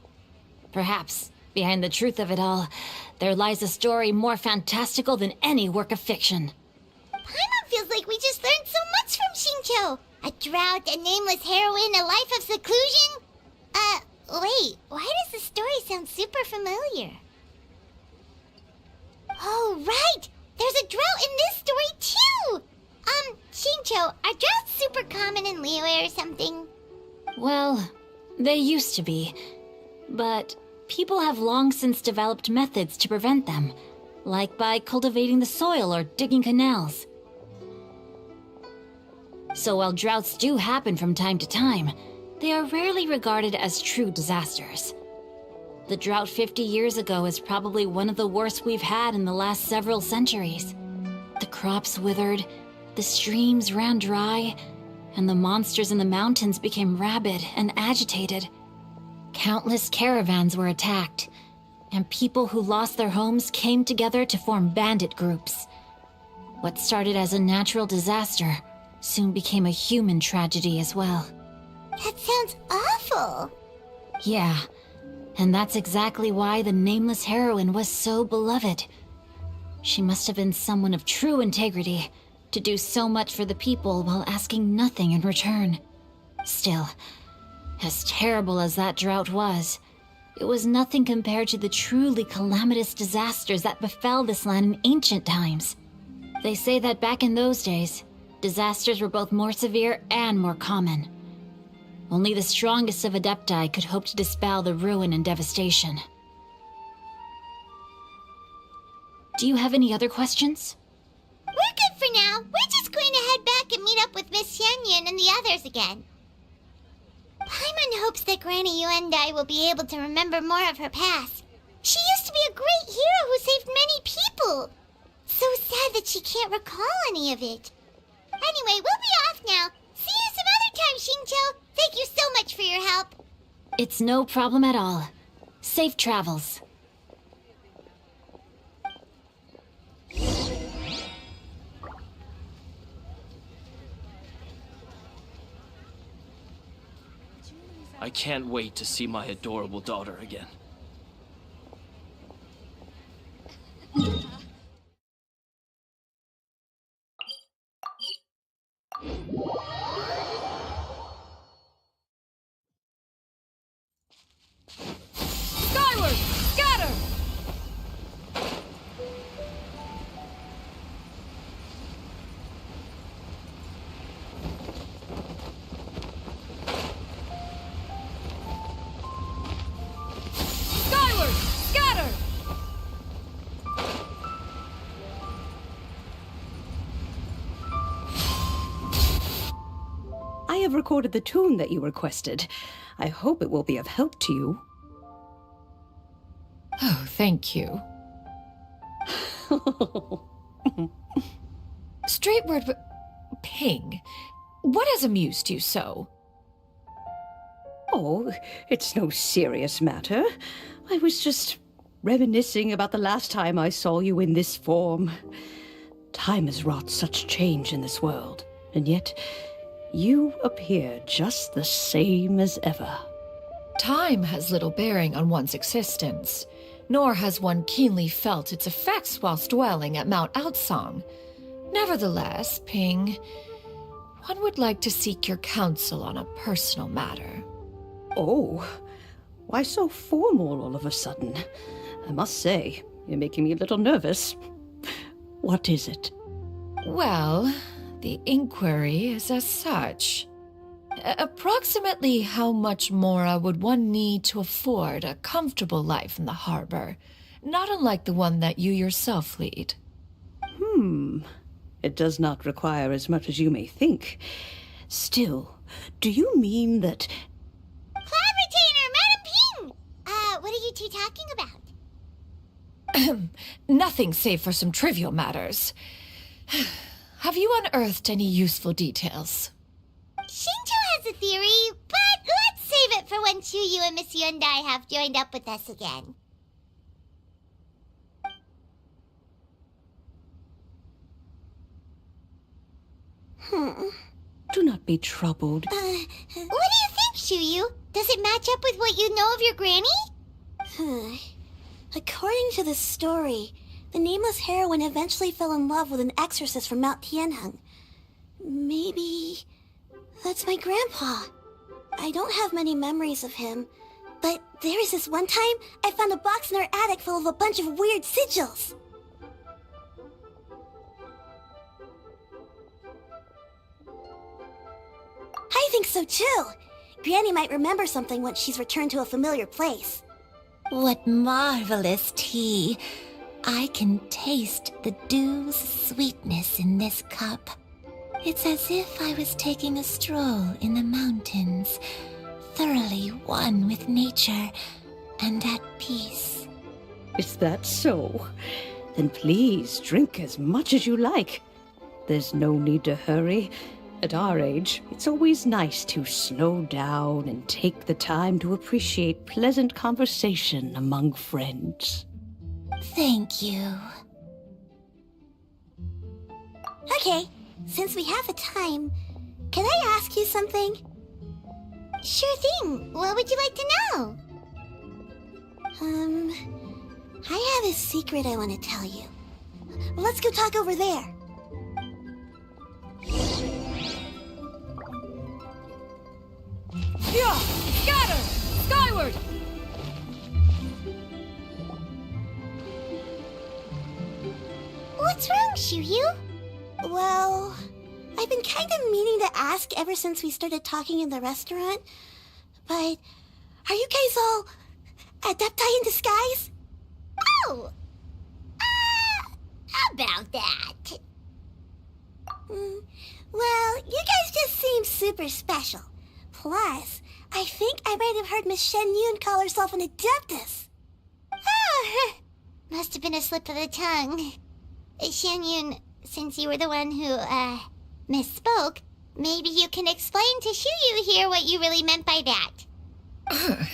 Perhaps, behind the truth of it all, there lies a story more fantastical than any work of fiction.
Paimon feels like we just learned so much from Xingqiu. A drought, a nameless heroine, a life of seclusion? Wait, why does the story sound super familiar? Oh, right! There's a drought in this story, too! Xingqiu, are droughts super common in Liyue or something?
Well, they used to be. But people have long since developed methods to prevent them, like by cultivating the soil or digging canals. So while droughts do happen from time to time, they are rarely regarded as true disasters. The drought 50 years ago is probably one of the worst we've had in the last several centuries. The crops withered, the streams ran dry, and the monsters in the mountains became rabid and agitated. Countless caravans were attacked, and people who lost their homes came together to form bandit groups. What started as a natural disaster soon became a human tragedy as well.
That sounds awful.
Yeah, and that's exactly why the nameless heroine was so beloved. She must have been someone of true integrity to do so much for the people while asking nothing in return. Still, as terrible as that drought was, it was nothing compared to the truly calamitous disasters that befell this land in ancient times. They say that back in those days, disasters were both more severe and more common. Only the strongest of Adepti could hope to dispel the ruin and devastation. Do you have any other questions?
We're good for now. We're just going to head back and meet up with Miss Xianyun and the others again. Paimon hopes that Granny Yuendai will be able to remember more of her past. She used to be a great hero who saved many people. So sad that she can't recall any of it. Anyway, we'll be off now. See you some other time, Xingqiu. Thank you so much for your help.
It's no problem at all. Safe travels.
I can't wait to see my adorable daughter again.
Skyward! Scatter! Skyward! Scatter!
I have recorded the tune that you requested. I hope it will be of help to you.
Oh, thank you. Straightward, Ping, what has amused you so?
Oh, it's no serious matter. I was just reminiscing about the last time I saw you in this form. Time has wrought such change in this world, and yet you appear just the same as ever.
Time has little bearing on one's existence, nor has one keenly felt its effects whilst dwelling at Mount Outsong. Nevertheless, Ping, one would like to seek your counsel on a personal matter.
Oh, why so formal all of a sudden? I must say, you're making me a little nervous. What is it?
Well, the inquiry is as such. Approximately how much more would one need to afford a comfortable life in the harbor, not unlike the one that you yourself lead?
It does not require as much as you may think. Still, do you mean that...
Cloud Retainer, Madam Ping! What are you two talking about?
Nothing save for some trivial matters. Have you unearthed any useful details?
Shinjo has a theory, but let's save it for when Chuyu and Miss Yundai have joined up with us again.
Do not be troubled.
What do you think, Chuyu? Does it match up with what you know of your granny?
According to the story, the nameless heroine eventually fell in love with an exorcist from Mount Tianheng. Maybe that's my grandpa. I don't have many memories of him, but there was this one time I found a box in our attic full of a bunch of weird sigils. I think so too. Granny might remember something once she's returned to a familiar place.
What marvelous tea! I can taste the dew's sweetness in this cup. It's as if I was taking a stroll in the mountains, thoroughly one with nature and at peace.
Is that so? Then please drink as much as you like. There's no need to hurry. At our age, it's always nice to slow down and take the time to appreciate pleasant conversation among friends.
Thank you.
Okay, since we have the time, can I ask you something?
Sure thing. What would you like to know?
I have a secret I want to tell you. Let's go talk over there.
Yeah! Scatter! Skyward!
What's wrong, Chuyu?
Well, I've been kind of meaning to ask ever since we started talking in the restaurant, but are you guys all adepti in disguise?
Oh! About that.
Well, you guys just seem super special. Plus, I think I might have heard Miss Xianyun call herself an adeptus.
Oh, must have been a slip of the tongue. Xianyun, since you were the one who, misspoke, maybe you can explain to Chuyu here what you really meant by that.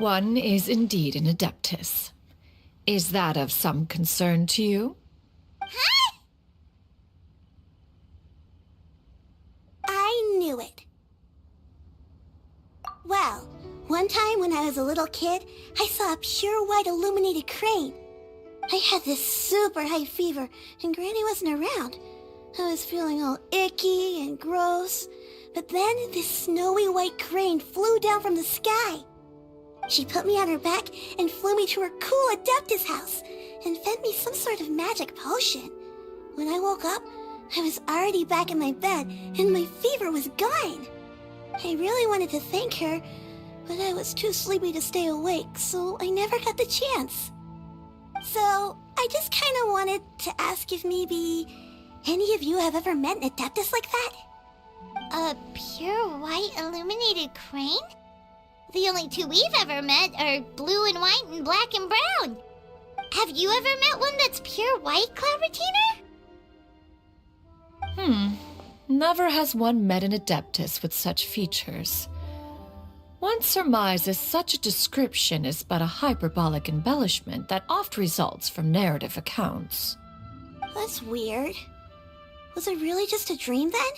One is indeed an adeptus. Is that of some concern to you?
Huh?
I knew it. One time when I was a little kid, I saw a pure white illuminated crane. I had this super high fever, and Granny wasn't around. I was feeling all icky and gross. But then this snowy white crane flew down from the sky. She put me on her back and flew me to her cool Adeptus house and fed me some sort of magic potion. When I woke up, I was already back in my bed and my fever was gone. I really wanted to thank her, but I was too sleepy to stay awake, so I never got the chance. So, I just kind of wanted to ask if maybe any of you have ever met an Adeptus like that?
A pure white illuminated crane? The only two we've ever met are blue and white and black and brown. Have you ever met one that's pure white, Cloud Retainer?
Never has one met an Adeptus with such features. One surmises such a description is but a hyperbolic embellishment that oft results from narrative accounts.
That's weird. Was it really just a dream then?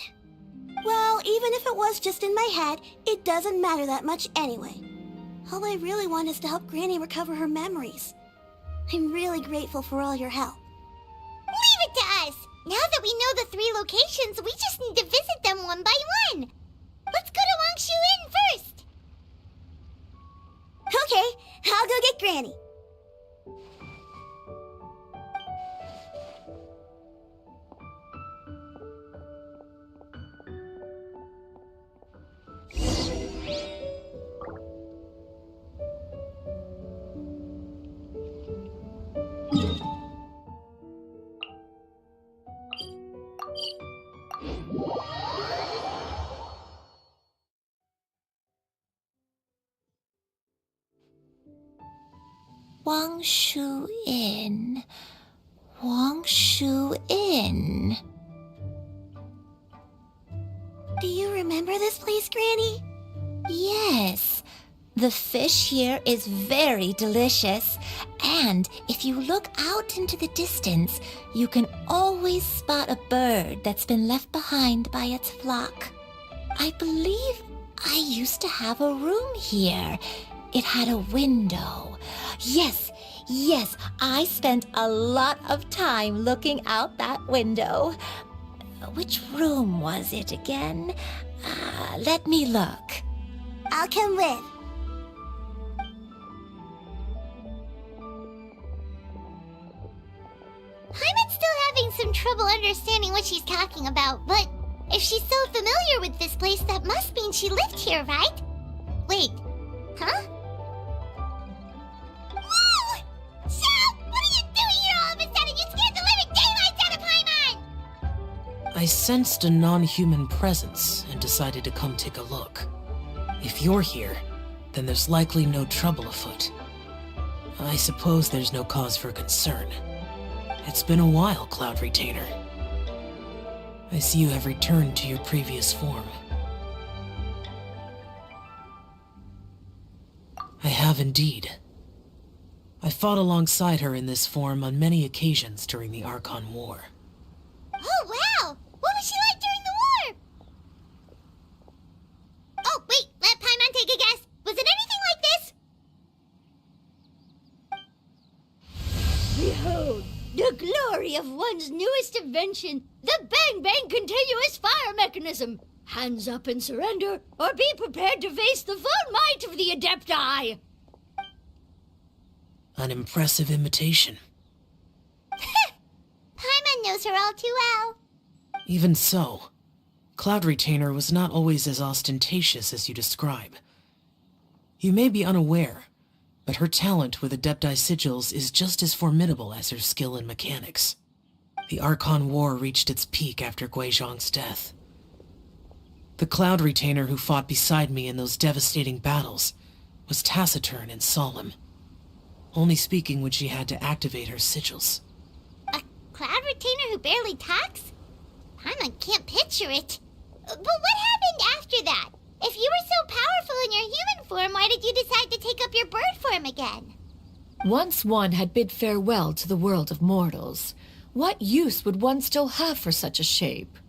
Well, even if it was just in my head, it doesn't matter that much anyway. All I really want is to help Granny recover her memories. I'm really grateful for all your help.
Leave it to us! Now that we know the 3 locations, we just need to visit them one by one. Let's go to Xianyun first.
Okay, I'll go get Granny.
Wangshu Inn.
Do you remember this place, Granny?
Yes. The fish here is very delicious, and if you look out into the distance, you can always spot a bird that's been left behind by its flock. I believe I used to have a room here. It had a window. Yes, I spent a lot of time looking out that window. Which room was it again? Let me look.
I'll come with.
Paimon's still having some trouble understanding what she's talking about, but if she's so familiar with this place, that must mean she lived here, right? Wait, huh? Whoa! Shao! What are you doing here all of a sudden? You scared the living daylights out of Paimon!
I sensed a non-human presence and decided to come take a look. If you're here, then there's likely no trouble afoot. I suppose there's no cause for concern. It's been a while, Cloud Retainer. I see you have returned to your previous form. I have indeed. I fought alongside her in this form on many occasions during the Archon War.
Oh, wow! What was she like during the war? Oh, wait, let Paimon take a guess. Was it anything like this?
Behold, the glory of one's newest invention, the Bang Bang continuous fire mechanism. Hands up and surrender, or be prepared to face the full might of the Adepti.
An impressive imitation.
Paimon knows her all too well.
Even so, Cloud Retainer was not always as ostentatious as you describe. You may be unaware, but her talent with Adepti sigils is just as formidable as her skill in mechanics. The Archon War reached its peak after Guizhong's death. The Cloud Retainer who fought beside me in those devastating battles was taciturn and solemn, only speaking when she had to activate her sigils.
A Cloud Retainer who barely talks? Paimon can't picture it. But what happened after that? If you were so powerful in your human form, why did you decide to take up your bird form again?
Once one had bid farewell to the world of mortals, what use would one still have for such a shape?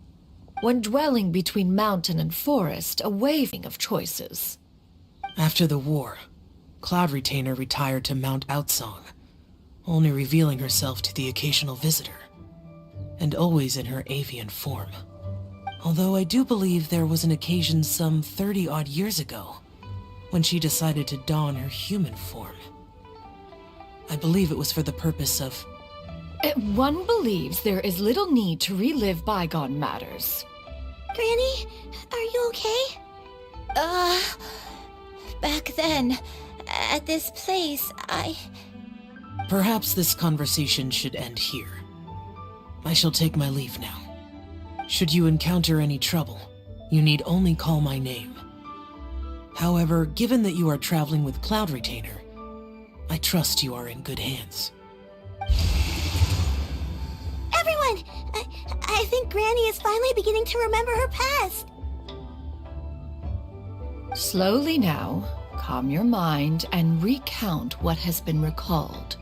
When dwelling between mountain and forest, a waving of choices.
After the war, Cloud Retainer retired to Mount Outsong, only revealing herself to the occasional visitor, and always in her avian form. Although I do believe there was an occasion some 30-odd years ago when she decided to don her human form. I believe it was for the purpose of...
One believes there is little need to relive bygone matters.
Granny, are you okay?
Back then, at this place,
Perhaps this conversation should end here. I shall take my leave now. Should you encounter any trouble, you need only call my name. However, given that you are traveling with Cloud Retainer, I trust you are in good hands.
Everyone! I think Granny is finally beginning to remember her past.
Slowly now, calm your mind and recount what has been recalled.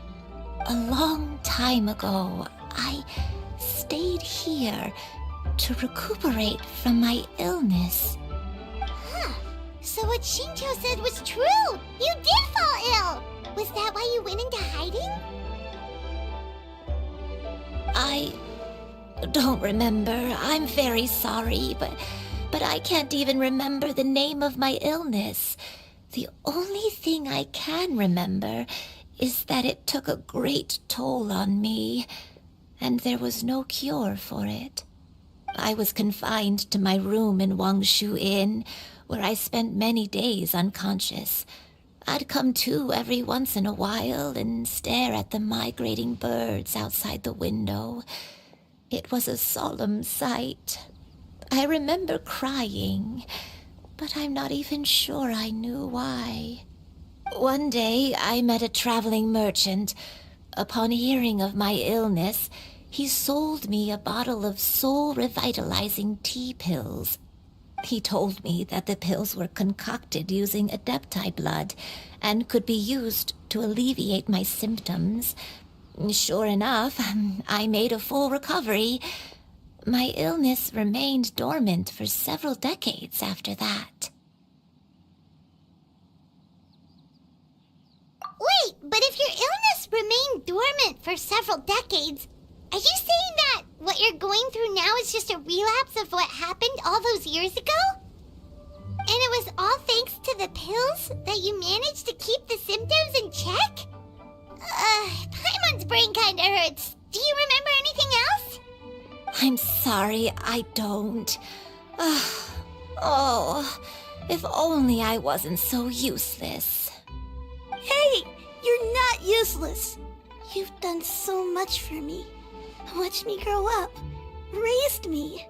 a long time ago, I stayed here to recuperate from my illness.
Huh. So what Shinto said was true! You did fall ill! Was that why you went into hiding?
I don't remember. I'm very sorry, but I can't even remember the name of my illness. The only thing I can remember is that it took a great toll on me, and there was no cure for it. I was confined to my room in Wangshu Inn, where I spent many days unconscious. I'd come to every once in a while and stare at the migrating birds outside the window. It was a solemn sight. I remember crying, but I'm not even sure I knew why. One day, I met a traveling merchant. Upon hearing of my illness, he sold me a bottle of soul-revitalizing tea pills. He told me that the pills were concocted using Adepti blood and could be used to alleviate my symptoms. Sure enough, I made a full recovery. My illness remained dormant for several decades after that.
Wait, but if your illness remained dormant for several decades, are you saying that what you're going through now is just a relapse of what happened all those years ago? And it was all thanks to the pills that you managed to keep the symptoms in check? Paimon's brain kinda hurts. Do you remember anything else?
I'm sorry, I don't. Oh, if only I wasn't so useless.
Hey, you're not useless. You've done so much for me. Watched me grow up. Raised me.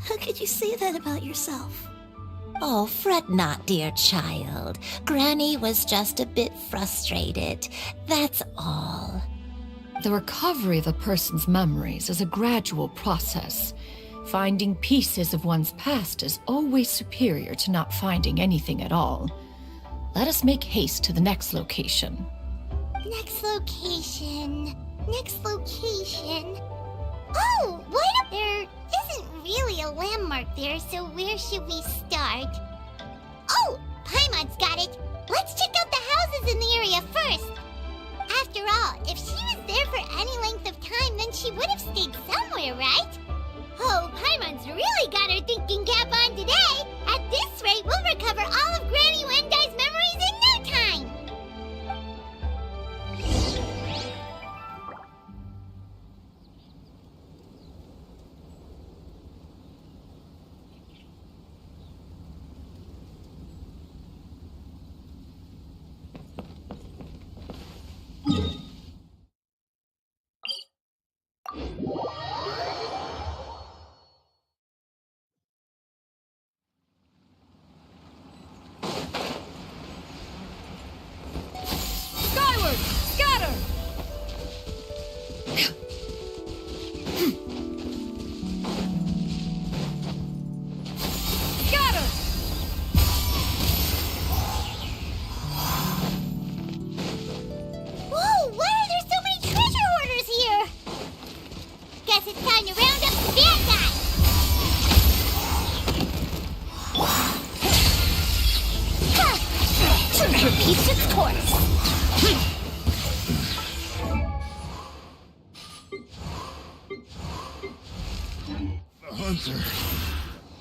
How could you say that about yourself?
Oh, fret not, dear child. Granny was just a bit frustrated. That's all.
The recovery of a person's memories is a gradual process. Finding pieces of one's past is always superior to not finding anything at all. Let us make haste to the next location.
Next location. Oh, what? There isn't really a landmark there, so where should we start? Oh, Paimon's got it. Let's check out the houses in the area first. After all, if she was there for any length of time, then she would have stayed somewhere, right? Oh, Paimon's really got her thinking cap on today. At this rate, we'll recover all of Granny Wendai's memories in no time.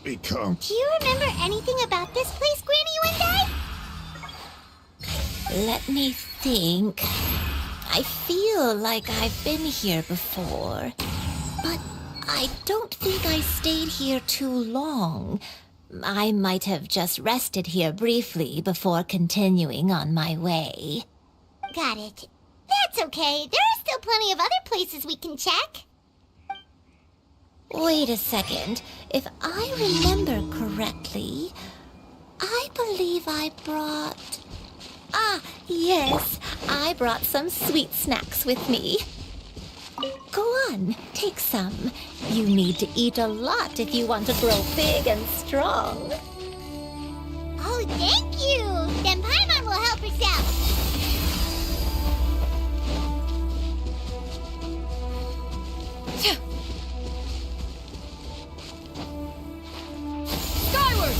become.
Do you remember anything about this place, Granny Wendai?
Let me think. I feel like I've been here before, but I don't think I stayed here too long. I might have just rested here briefly before continuing on my way.
Got it. That's okay. There are still plenty of other places we can check.
Wait a second. If I remember correctly, I believe I brought... Ah, yes. I brought some sweet snacks with me. Go on, take some. You need to eat a lot if you want to grow big and strong.
Oh, thank you! Then Paimon will help herself.
Skyward!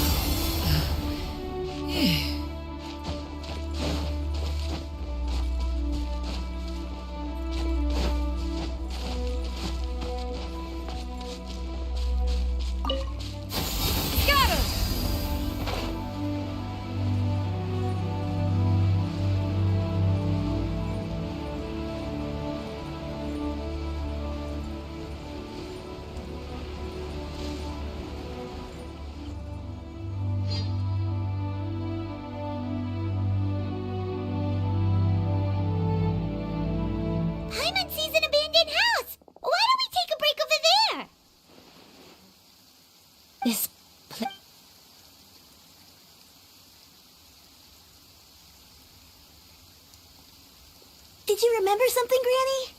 Paimon sees an abandoned house. Why don't we take a break over there?
This
Did you remember something, Granny?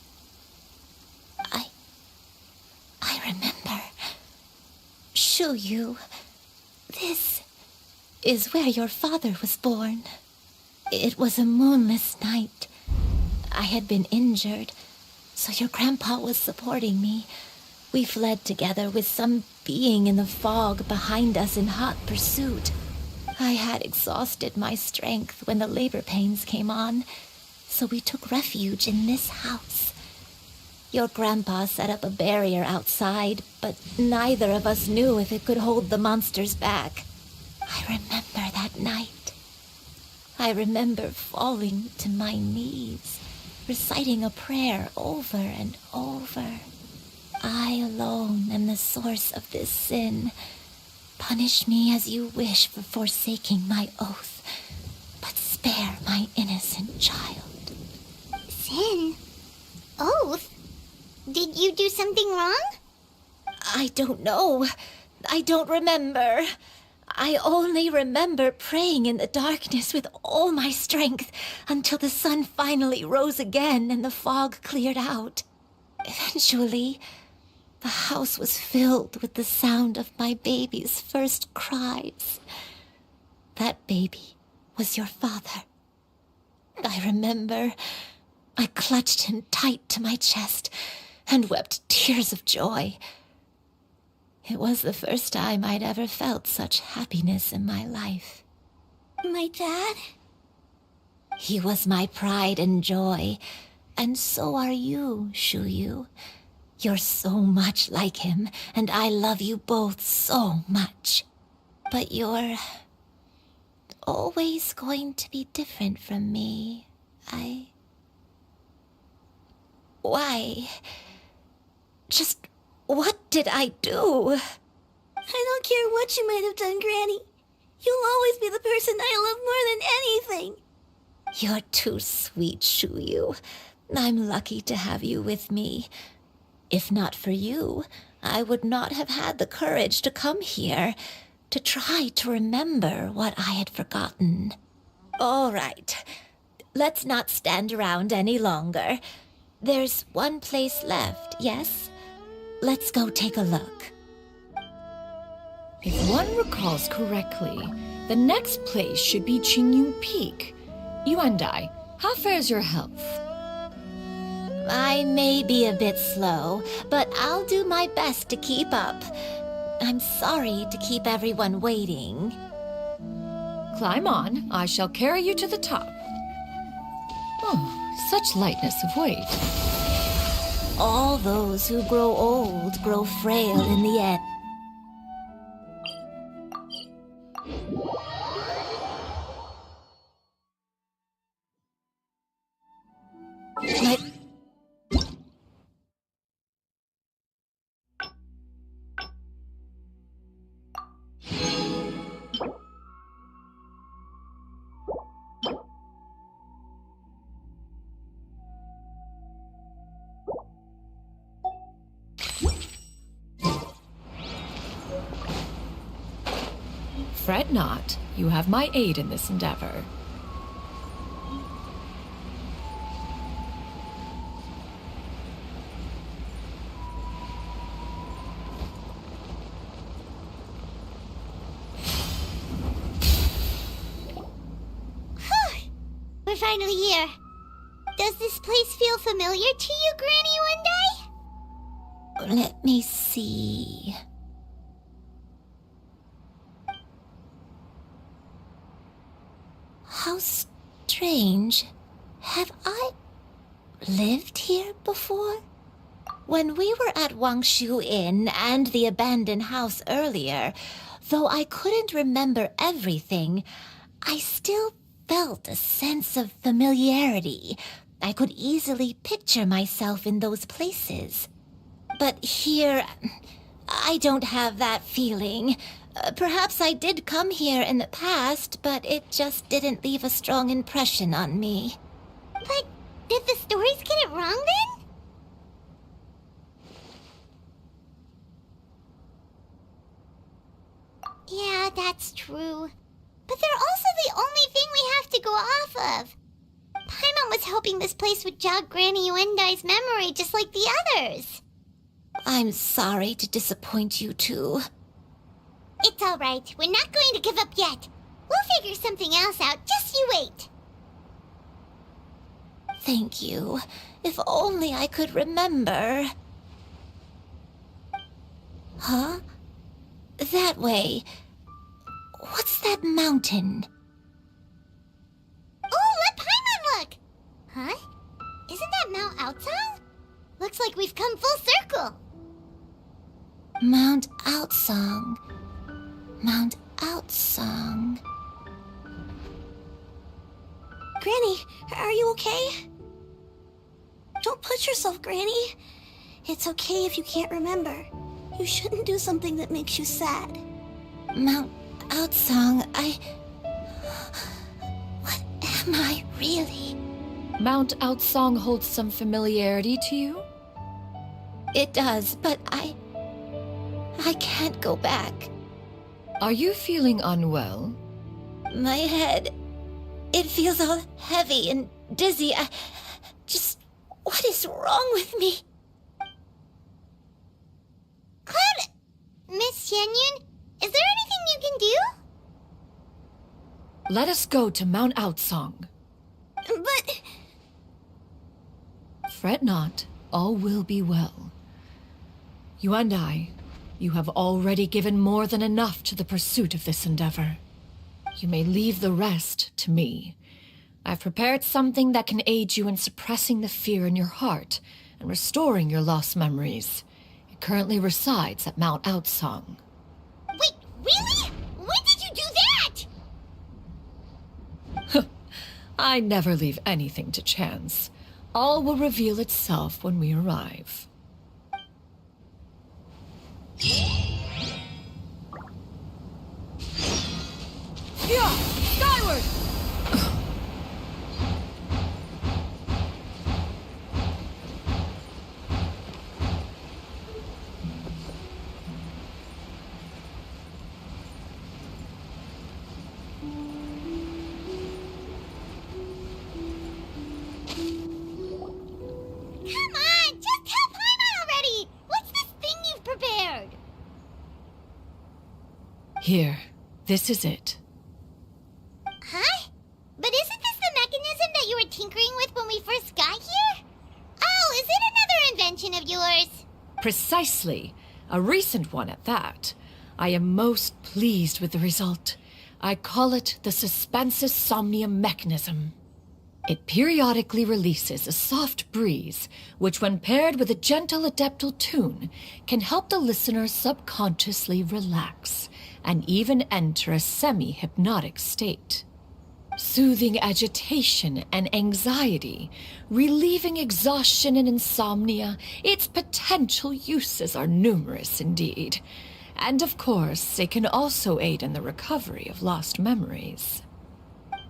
I remember. Shuyu, this is where your father was born. It was a moonless night. I had been injured, so your grandpa was supporting me. We fled together with some being in the fog behind us in hot pursuit. I had exhausted my strength when the labor pains came on, so we took refuge in this house. Your grandpa set up a barrier outside, but neither of us knew if it could hold the monsters back. I remember that night. I remember falling to my knees, reciting a prayer over and over. I alone am the source of this sin. Punish me as you wish for forsaking my oath, but spare my innocent child.
Sin? Oath? Did you do something wrong?
I don't know. I don't remember. I only remember praying in the darkness with all my strength until the sun finally rose again and the fog cleared out. Eventually, the house was filled with the sound of my baby's first cries. That baby was your father. I remember I clutched him tight to my chest and wept tears of joy. It was the first time I'd ever felt such happiness in my life.
My dad?
He was my pride and joy, and so are you, Shuyu. You're so much like him, and I love you both so much. But you're always going to be different from me. Why? Just what did I do?
I don't care what you might have done, Granny. You'll always be the person I love more than anything.
You're too sweet, Shuyu. I'm lucky to have you with me. If not for you, I would not have had the courage to come here, to try to remember what I had forgotten. All right, let's not stand around any longer. There's one place left, yes? Let's go take a look.
If one recalls correctly, the next place should be Xianyun Peak. You and I, how fares your health?
I may be a bit slow, but I'll do my best to keep up. I'm sorry to keep everyone waiting.
Climb on, I shall carry you to the top. Oh, such lightness of weight.
All those who grow old grow frail in the end.
Fret not, you have my aid in this endeavor.
We're finally here. Does this place feel familiar to you, Granny One Day?
Let me see. How strange. Have I lived here before? When we were at Wangshu Inn and the abandoned house earlier, though I couldn't remember everything, I still felt a sense of familiarity. I could easily picture myself in those places. But here, I don't have that feeling. Perhaps I did come here in the past, but it just didn't leave a strong impression on me.
But did the stories get it wrong then? Yeah, that's true. But they're also the only thing we have to go off of. Paimon was hoping this place would jog Granny Uendai's memory just like the others.
I'm sorry to disappoint you too.
It's all right. We're not going to give up yet. We'll figure something else out. Just you wait.
Thank you. If only I could remember. Huh? That way. What's that mountain?
Oh, let Paimon look! Huh? Isn't that Mount Outsong? Looks like we've come full circle.
Mount Outsong. Mount Outsong.
Granny, are you okay? Don't push yourself, Granny. It's okay if you can't remember. You shouldn't do something that makes you sad.
Mount Outsong, What am I really?
Mount Outsong holds some familiarity to you?
It does, but I can't go back.
Are you feeling unwell?
My head, it feels all heavy and dizzy. What is wrong with me?
Cloud, Miss Xianyun, is there anything you can do?
Let us go to Mount Outsong.
But...
Fret not, all will be well. You and I, you have already given more than enough to the pursuit of this endeavor. You may leave the rest to me. I've prepared something that can aid you in suppressing the fear in your heart and restoring your lost memories. It currently resides at Mount Outsong.
Wait, really? When did you do that?
I never leave anything to chance. All will reveal itself when we arrive.
Yeah! Skyward!
Come on, just tell Paimon already! What's this thing you've prepared?
Here, this is it.
Huh? But isn't this the mechanism that you were tinkering with when we first got here? Oh, is it another invention of yours?
Precisely. A recent one at that. I am most pleased with the result. I call it the Suspensus Somnium mechanism. It periodically releases a soft breeze, which when paired with a gentle adeptal tune, can help the listener subconsciously relax and even enter a semi-hypnotic state. Soothing agitation and anxiety, relieving exhaustion and insomnia, its potential uses are numerous indeed. And of course, it can also aid in the recovery of lost memories.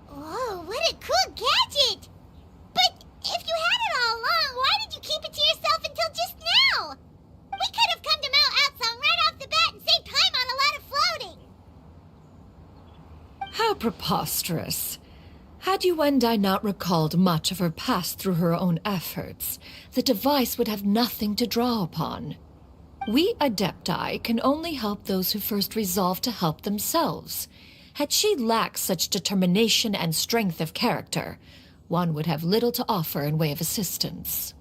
Whoa, what a cool gadget! But if you had it all along, why did you keep it to yourself until just now? We could have come to Mount Outsong right off the bat and saved Paimon a lot of floating.
How preposterous. Had Yuendai not recalled much of her past through her own efforts, the device would have nothing to draw upon. We Adepti can only help those who first resolve to help themselves. Had she lacked such determination and strength of character, one would have little to offer in way of assistance.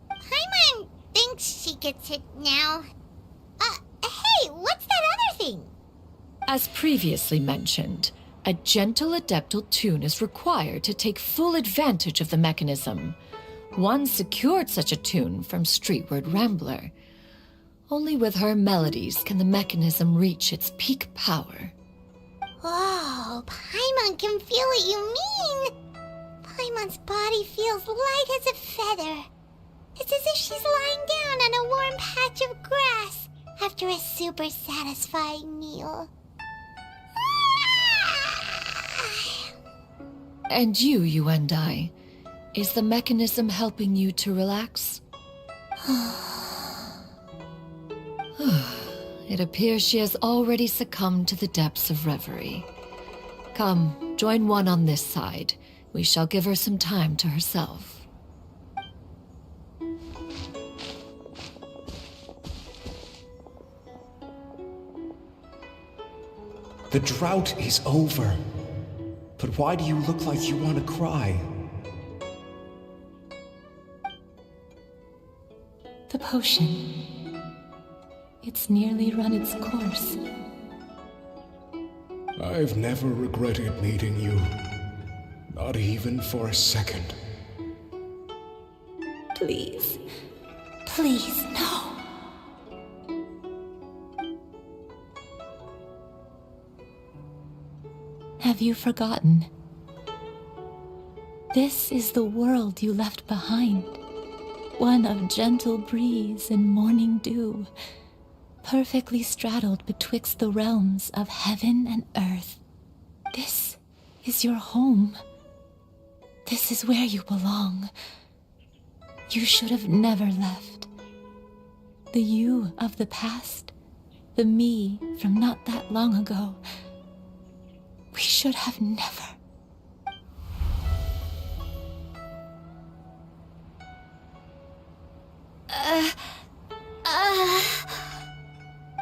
Paimon thinks she gets it now. Hey, what's that other thing?
As previously mentioned, a gentle adeptal tune is required to take full advantage of the mechanism. One secured such a tune from Streetward Rambler. Only with her melodies can the mechanism reach its peak power.
Whoa, Paimon can feel what you mean. Paimon's body feels light as a feather. It's as if she's lying down on a warm patch of grass after a super satisfying meal.
And you and I, is the mechanism helping you to relax? It appears she has already succumbed to the depths of reverie. Come, join one on this side. We shall give her some time to herself.
The drought is over. But why do you look like you want to cry?
The potion. It's nearly run its course.
I've never regretted meeting you. Not even for a second.
Please. Please, no. Have you forgotten? This is the world you left behind. One of gentle breeze and morning dew, perfectly straddled betwixt the realms of heaven and earth. This is your home. This is where you belong. You should have never left. The you of the past, the me from not that long ago, we should have never.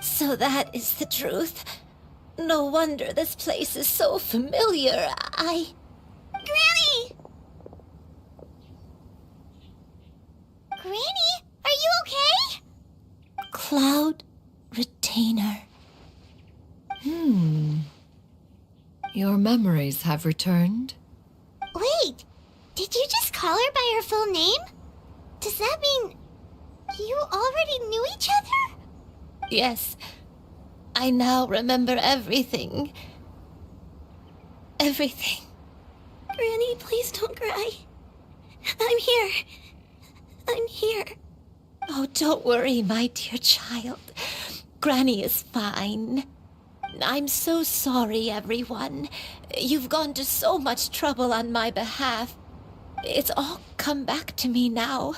So that is the truth. No wonder this place is so familiar.
Granny! Granny, are you okay?
Cloud Retainer.
Your memories have returned?
Wait, did you just call her by her full name? Does that mean you already knew each other?
Yes. I now remember everything. Everything.
Granny, please don't cry. I'm here. I'm here.
Oh, don't worry, my dear child. Granny is fine. I'm so sorry, everyone. You've gone to so much trouble on my behalf. It's all come back to me now.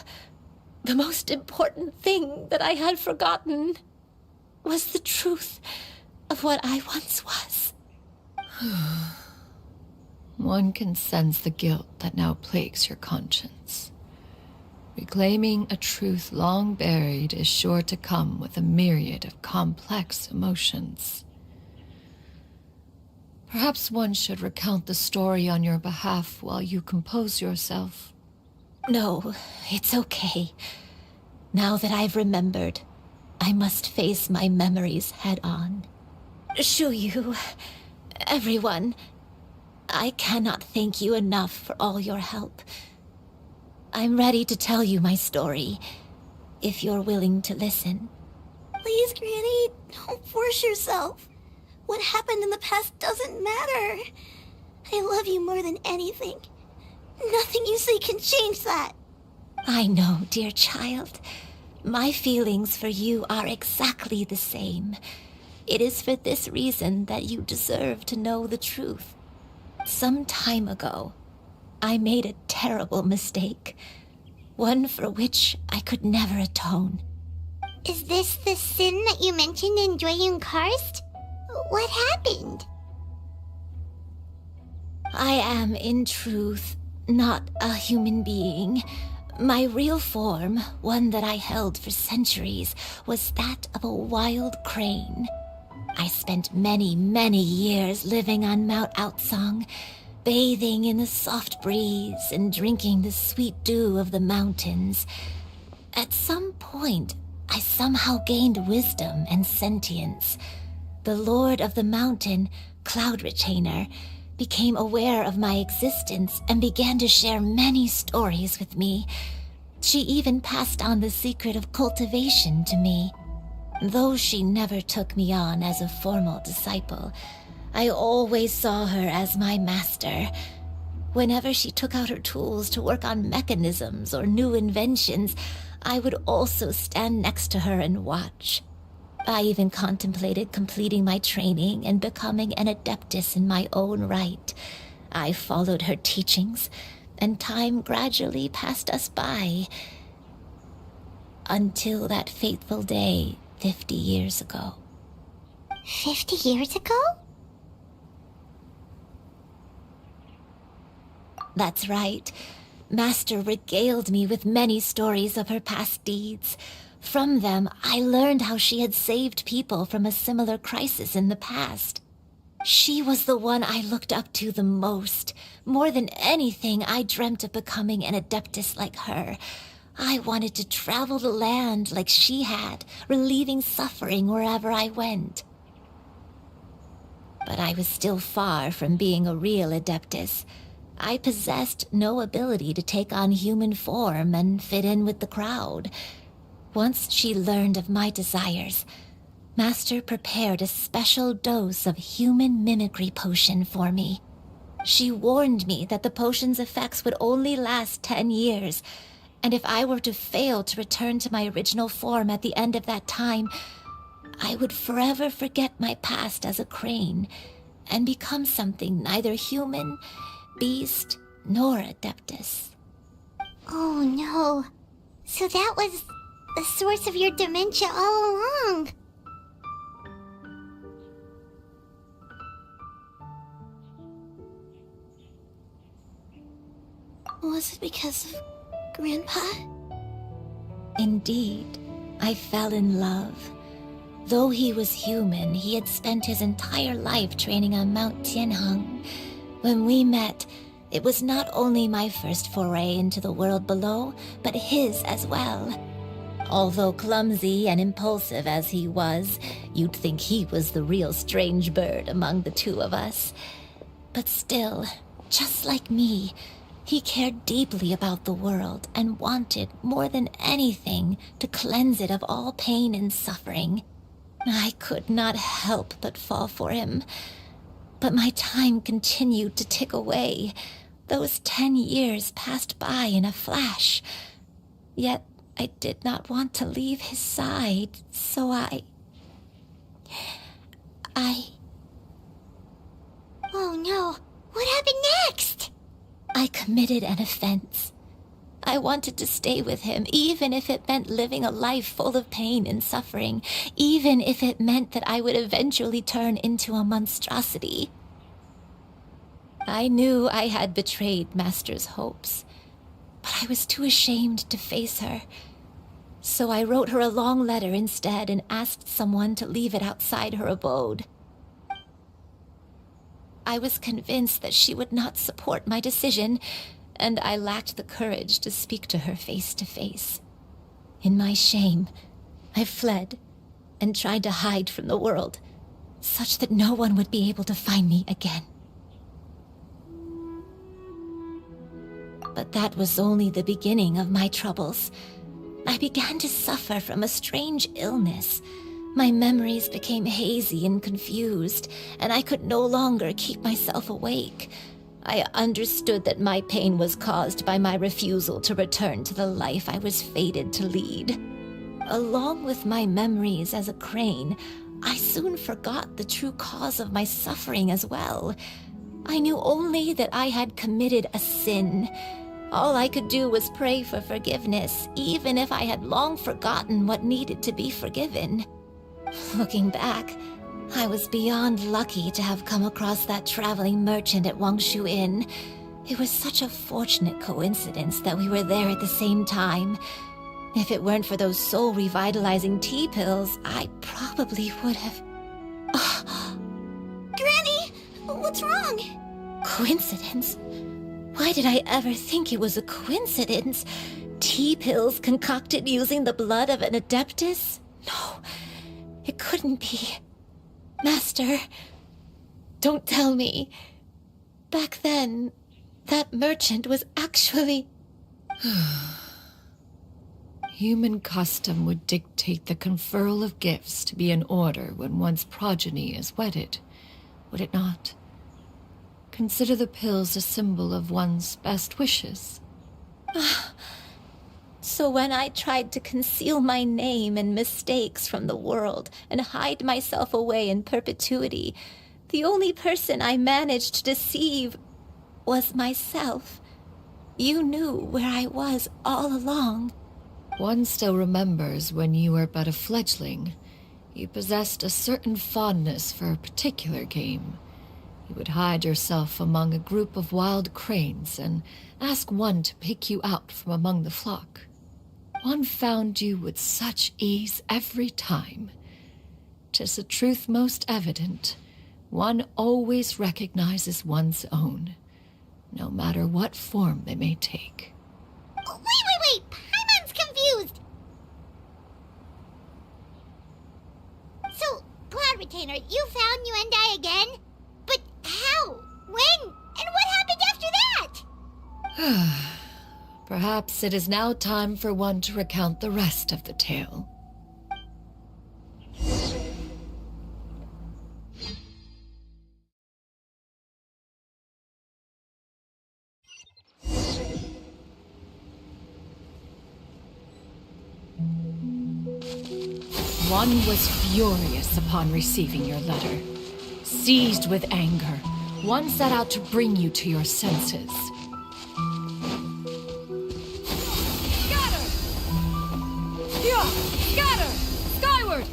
The most important thing that I had forgotten was the truth of what I once was.
One can sense the guilt that now plagues your conscience. Reclaiming a truth long buried is sure to come with a myriad of complex emotions. Perhaps one should recount the story on your behalf while you compose yourself.
No, it's okay. Now that I've remembered, I must face my memories head on. Shuyu, everyone, I cannot thank you enough for all your help. I'm ready to tell you my story, if you're willing to listen.
Please, Granny, don't force yourself. What happened in the past doesn't matter. I love you more than anything. Nothing you say can change that.
I know, dear child. My feelings for you are exactly the same. It is for this reason that you deserve to know the truth. Some time ago, I made a terrible mistake. One for which I could never atone.
Is this the sin that you mentioned in Xianyun Karst? What happened?
I am, in truth, not a human being. My real form, one that I held for centuries, was that of a wild crane. I spent many, many years living on Mount Outsong, bathing in the soft breeze and drinking the sweet dew of the mountains. At some point, I somehow gained wisdom and sentience. The Lord of the Mountain, Cloud Retainer, became aware of my existence and began to share many stories with me. She even passed on the secret of cultivation to me. Though she never took me on as a formal disciple, I always saw her as my master. Whenever she took out her tools to work on mechanisms or new inventions, I would also stand next to her and watch. I even contemplated completing my training and becoming an adeptus in my own right. I followed her teachings, and time gradually passed us by. Until that fateful day 50 years ago.
50 years ago?
That's right. Master regaled me with many stories of her past deeds. From them, I learned how she had saved people from a similar crisis in the past. She was the one I looked up to the most. More than anything, I dreamt of becoming an adeptus like her. I wanted to travel the land like she had, relieving suffering wherever I went. But I was still far from being a real adeptus. I possessed no ability to take on human form and fit in with the crowd. Once she learned of my desires, Master prepared a special dose of human mimicry potion for me. She warned me that the potion's effects would only last 10 years, and if I were to fail to return to my original form at the end of that time, I would forever forget my past as a crane and become something neither human, beast, nor adeptus.
Oh no. So that was the source of your dementia all along.
Was it because of Grandpa?
Indeed, I fell in love. Though he was human, he had spent his entire life training on Mount Tianheng. When we met, it was not only my first foray into the world below, but his as well. Although clumsy and impulsive as he was, you'd think he was the real strange bird among the two of us. But still, just like me, he cared deeply about the world and wanted, more than anything, to cleanse it of all pain and suffering. I could not help but fall for him. But my time continued to tick away. Those 10 years passed by in a flash. Yet I did not want to leave his side, so I...
Oh no, what happened next?
I committed an offense. I wanted to stay with him, even if it meant living a life full of pain and suffering, even if it meant that I would eventually turn into a monstrosity. I knew I had betrayed Master's hopes, but I was too ashamed to face her. So I wrote her a long letter instead and asked someone to leave it outside her abode. I was convinced that she would not support my decision, and I lacked the courage to speak to her face to face. In my shame, I fled and tried to hide from the world, such that no one would be able to find me again. But that was only the beginning of my troubles. I began to suffer from a strange illness. My memories became hazy and confused, and I could no longer keep myself awake. I understood that my pain was caused by my refusal to return to the life I was fated to lead. Along with my memories as a crane, I soon forgot the true cause of my suffering as well. I knew only that I had committed a sin. All I could do was pray for forgiveness, even if I had long forgotten what needed to be forgiven. Looking back, I was beyond lucky to have come across that traveling merchant at Wangshu Inn. It was such a fortunate coincidence that we were there at the same time. If it weren't for those soul-revitalizing tea pills, I probably would have...
Granny! What's wrong?
Coincidence? Why did I ever think it was a coincidence? Tea pills concocted using the blood of an adeptus? No, it couldn't be. Master, don't tell me. Back then, that merchant was actually...
Human custom would dictate the conferral of gifts to be in order when one's progeny is wedded, would it not? Consider the pills a symbol of one's best wishes.
So when I tried to conceal my name and mistakes from the world and hide myself away in perpetuity, the only person I managed to deceive was myself. You knew where I was all along.
One still remembers when you were but a fledgling. You possessed a certain fondness for a particular game. You would hide yourself among a group of wild cranes and ask one to pick you out from among the flock. One found you with such ease every time. 'Tis a truth most evident. One always recognizes one's own, no matter what form they may take.
Wait! Paimon's confused! So, Cloud Retainer, you found Yuendai again? But how? When? And what happened after that?
Perhaps it is now time for one to recount the rest of the tale. One was furious upon receiving your letter. Seized with anger, one set out to bring you to your senses.
Scatter! Skyward!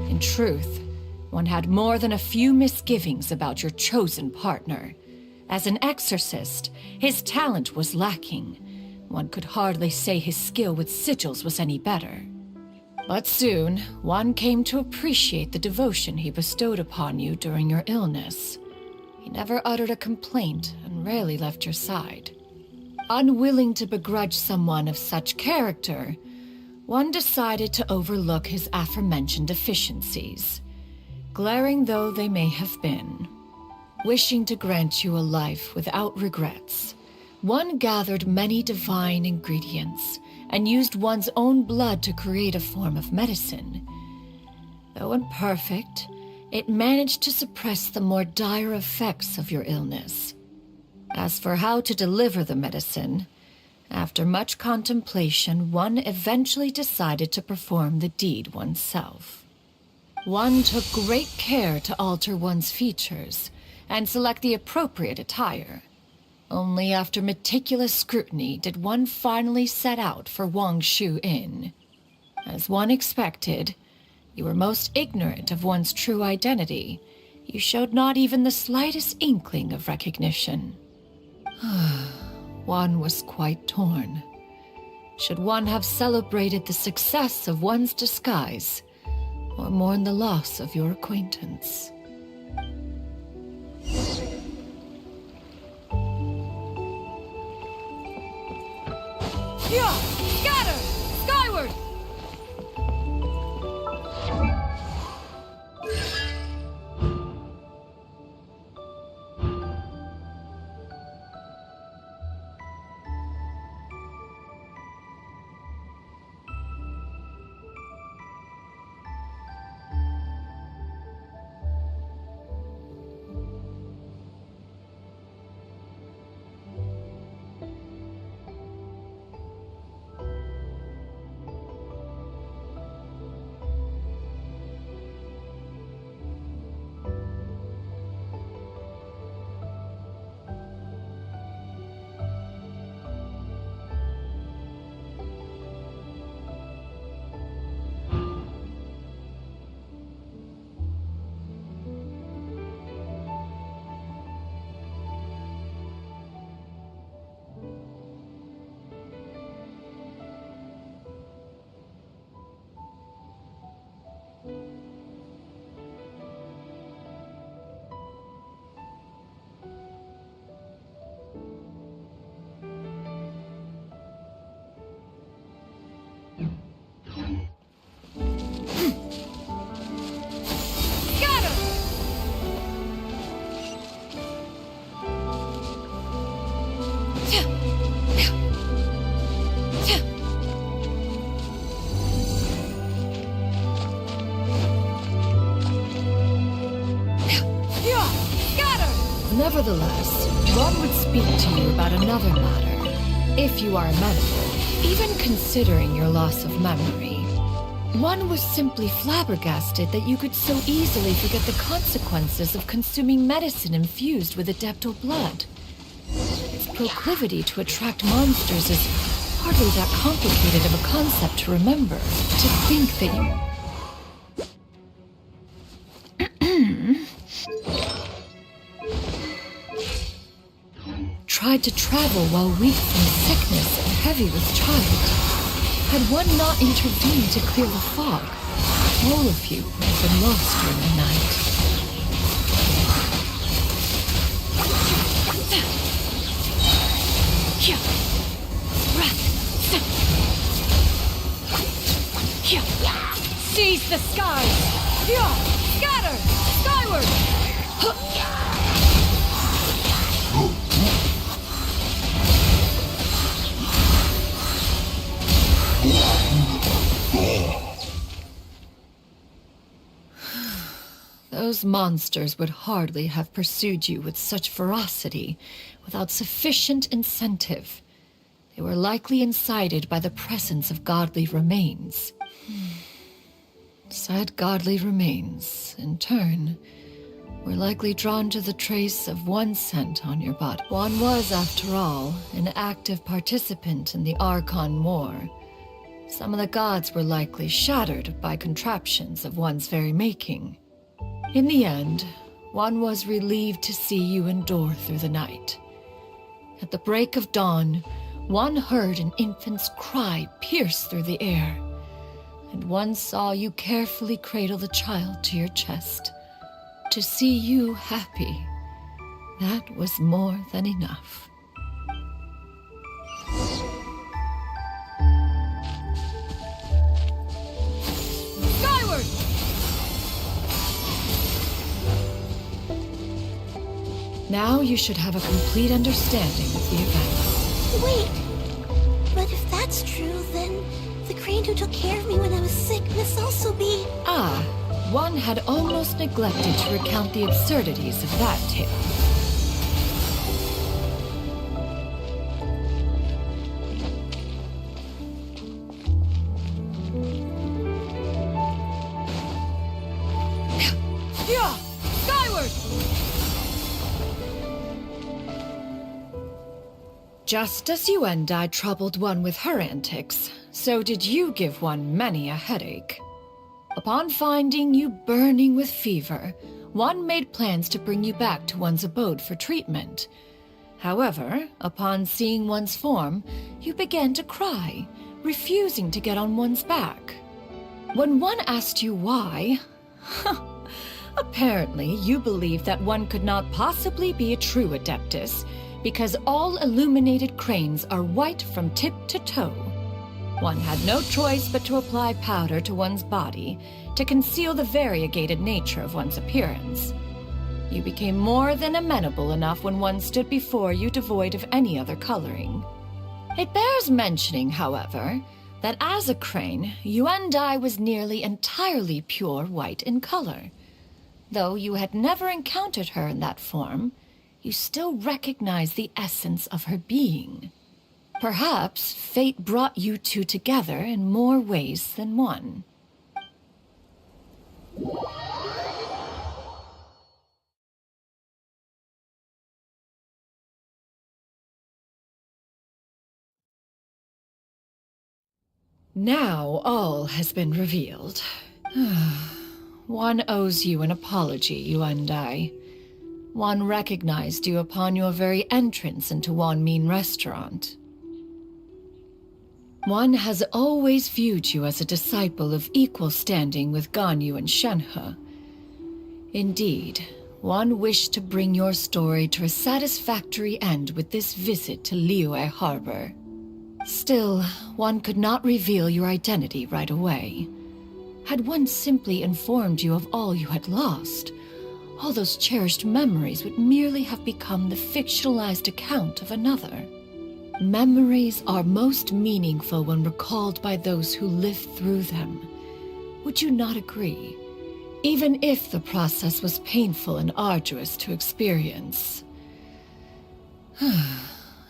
In truth, one had more than a few misgivings about your chosen partner. As an exorcist, his talent was lacking. One could hardly say his skill with sigils was any better. But soon, one came to appreciate the devotion he bestowed upon you during your illness. He never uttered a complaint and rarely left your side. Unwilling to begrudge someone of such character, one decided to overlook his aforementioned deficiencies, glaring though they may have been. Wishing to grant you a life without regrets, one gathered many divine ingredients and used one's own blood to create a form of medicine. Though imperfect, it managed to suppress the more dire effects of your illness. As for how to deliver the medicine, after much contemplation, one eventually decided to perform the deed oneself. One took great care to alter one's features and select the appropriate attire. Only after meticulous scrutiny did one finally set out for Wangshu Inn. As one expected, you were most ignorant of one's true identity. You showed not even the slightest inkling of recognition. One was quite torn. Should one have celebrated the success of one's disguise, or mourn the loss of your acquaintance?
Scatter! Skyward!
Nevertheless, one would speak to you about another matter, if you are amenable, even considering your loss of memory. One was simply flabbergasted that you could so easily forget the consequences of consuming medicine infused with adeptal blood. Its proclivity to attract monsters is hardly that complicated of a concept to remember. To think that you... tried to travel while weak from sickness and heavy with child. Had one not intervened to clear the fog, all of you would have been lost during the night.
Seize the skies! Scatter! Skyward!
Those monsters would hardly have pursued you with such ferocity without sufficient incentive. They were likely incited by the presence of godly remains. Said godly remains, in turn, were likely drawn to the trace of one scent on your body. One was, after all, an active participant in the Archon War. Some of the gods were likely shattered by contraptions of one's very making. In the end, one was relieved to see you endure through the night. At the break of dawn, one heard an infant's cry pierce through the air, and one saw you carefully cradle the child to your chest. To see you happy, that was more than enough.
Skyward!
Now you should have a complete understanding of the events.
Wait! But if that's true, then the crane who took care of me when I was sick must also be...
Ah, one had almost neglected to recount the absurdities of that tale.
Skyward!
Just as you and I troubled one with her antics, so did you give one many a headache. Upon finding you burning with fever, one made plans to bring you back to one's abode for treatment. However, upon seeing one's form, you began to cry, refusing to get on one's back. When one asked you why, apparently you believed that one could not possibly be a true Adeptus, because all illuminated cranes are white from tip to toe. One had no choice but to apply powder to one's body to conceal the variegated nature of one's appearance. You became more than amenable enough when one stood before you devoid of any other coloring. It bears mentioning, however, that as a crane, Yuendai was nearly entirely pure white in color. Though you had never encountered her in that form, you still recognized the essence of her being. Perhaps fate brought you two together in more ways than one. Now all has been revealed. One owes you an apology, you and I. One recognized you upon your very entrance into Wanmin restaurant. One has always viewed you as a disciple of equal standing with Ganyu and Shenhe. Indeed, one wished to bring your story to a satisfactory end with this visit to Liyue Harbor. Still, one could not reveal your identity right away. Had one simply informed you of all you had lost, all those cherished memories would merely have become the fictionalized account of another. Memories are most meaningful when recalled by those who lived through them. Would you not agree? even if the process was painful and arduous to experience.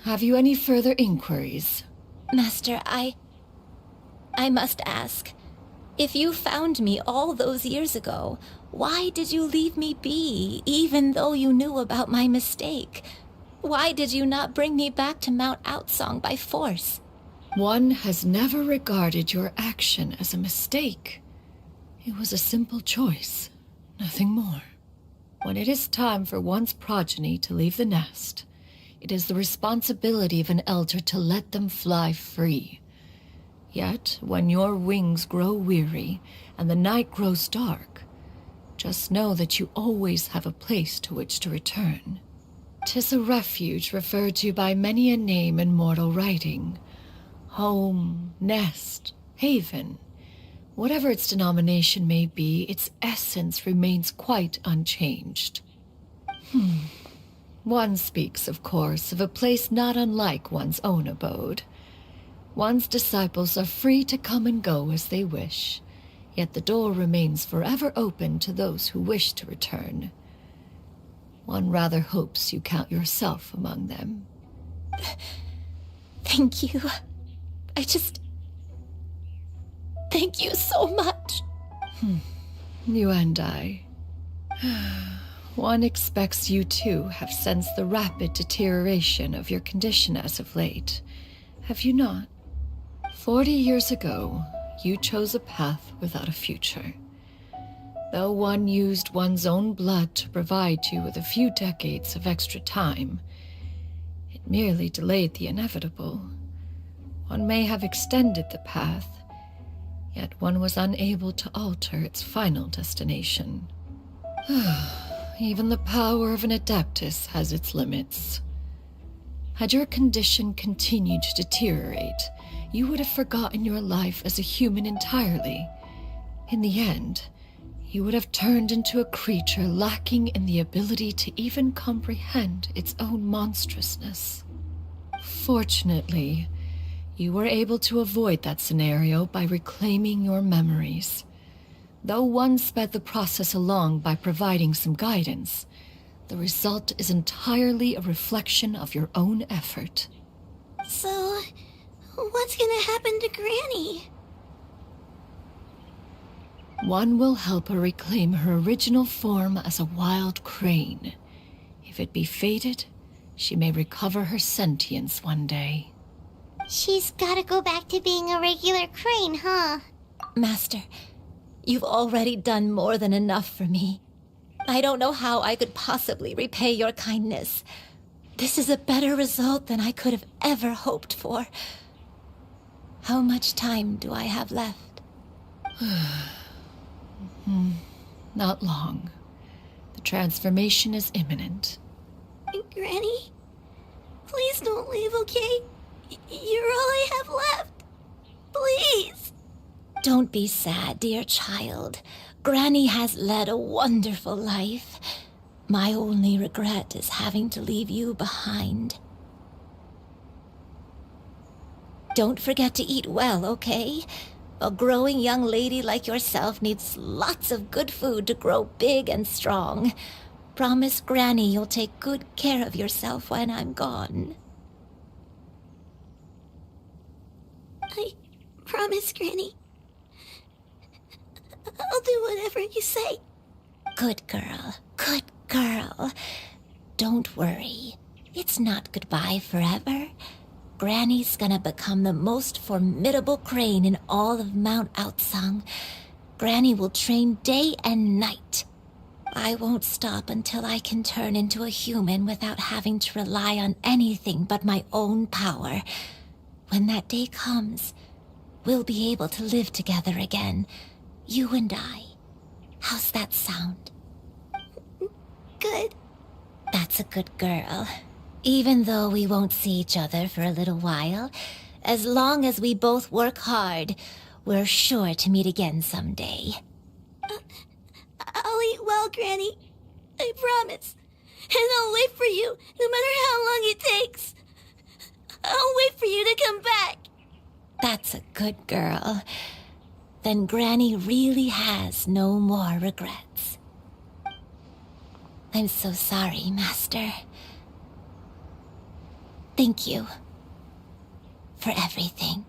Have you any further inquiries?
Master, I must ask. If you found me all those years ago, why did you leave me be, even though you knew about my mistake? Why did you not bring me back to Mount Outsong by force?
One has never regarded your action as a mistake. It was a simple choice, nothing more. When it is time for one's progeny to leave the nest, it is the responsibility of an elder to let them fly free. Yet, when your wings grow weary and the night grows dark, just know that you always have a place to which to return. 'Tis a refuge referred to by many a name in mortal writing. Home, nest, haven. Whatever its denomination may be, its essence remains quite unchanged. One speaks, of course, of a place not unlike one's own abode. One's disciples are free to come and go as they wish, yet the door remains forever open to those who wish to return. One rather hopes you count yourself among them.
Thank you. Thank you so much.
You and I. One expects you too have sensed the rapid deterioration of your condition as of late. Have you not? 40 years ago, you chose a path without a future. Though one used one's own blood to provide you with a few decades of extra time, it merely delayed the inevitable. One may have extended the path, yet one was unable to alter its final destination. Even the power of an adeptus has its limits. Had your condition continued to deteriorate, you would have forgotten your life as a human entirely. In the end, you would have turned into a creature lacking in the ability to even comprehend its own monstrousness. Fortunately, you were able to avoid that scenario by reclaiming your memories. Though one sped the process along by providing some guidance, the result is entirely a reflection of your effort effort.
So, what's gonna happen to Granny?
One will help her reclaim her original form as a wild crane. If it be fated, she may recover her sentience one day.
She's gotta go back to being a regular crane, huh?
Master, you've already done more than enough for me. I don't know how I could possibly repay your kindness. This is a better result than I could have ever hoped for. How much time do I have left?
Not long. The transformation is imminent.
Granny? Please don't leave, okay? You're all I have left. Please.
Don't be sad, dear child. Granny has led a wonderful life. My only regret is having to leave you behind. Don't forget to eat well, okay? A growing young lady like yourself needs lots of good food to grow big and strong. Promise Granny you'll take good care of yourself when I'm gone.
I promise, Granny. I'll do whatever you say.
Good girl, good girl. Don't worry. It's not goodbye forever. Granny's gonna become the most formidable crane in all of Mount Outsong. Granny will train day and night. I won't stop until I can turn into a human without having to rely on anything but my own power. When that day comes, we'll be able to live together again, you and I. How's that sound?
Good.
That's a good girl. Even though we won't see each other for a little while, as long as we both work hard, we're sure to meet again someday.
I'll eat well, Granny. I promise. And I'll wait for you, no matter how long it takes. I'll wait for you to come back.
That's a good girl. then Granny really has no more regrets. I'm so sorry, Master. Thank you for everything.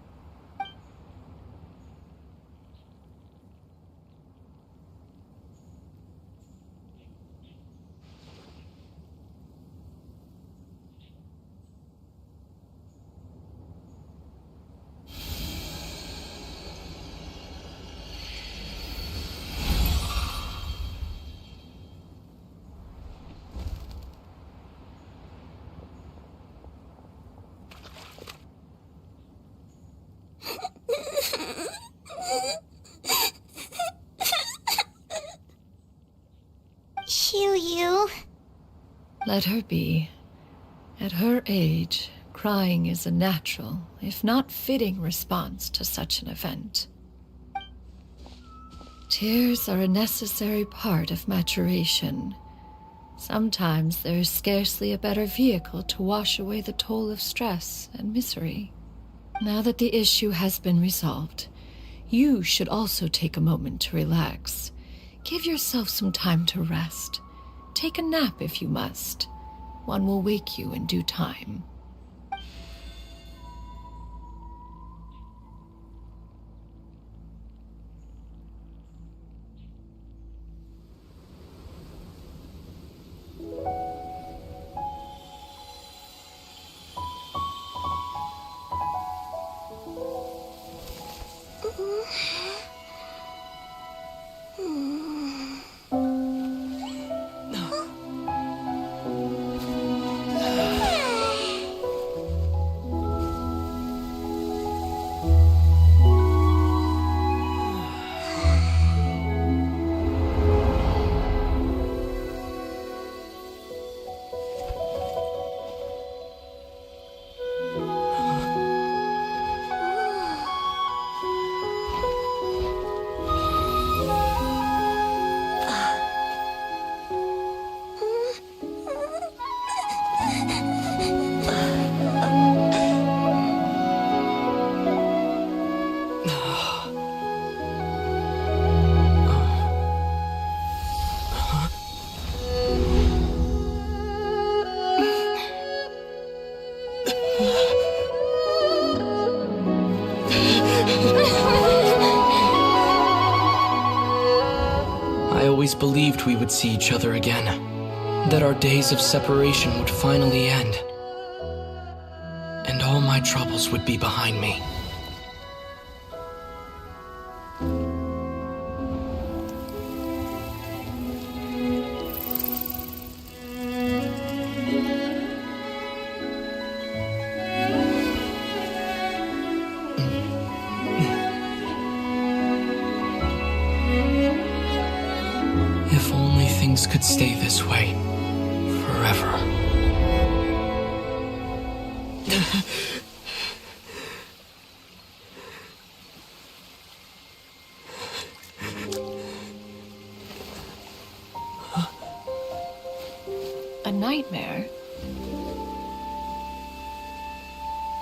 Xianyun.
Let her be. At her age, crying is a natural, if not fitting, response to such an event. Tears are a necessary part of maturation. Sometimes there is scarcely a better vehicle to wash away the toll of stress and misery. Now that the issue has been resolved, you should also take a moment to relax. Give yourself some time to rest. Take a nap if you must. One will wake you in due time.
I always believed we would see each other again, that our days of separation would finally end, and all my troubles would be behind me. If only things could stay this way forever.
A nightmare?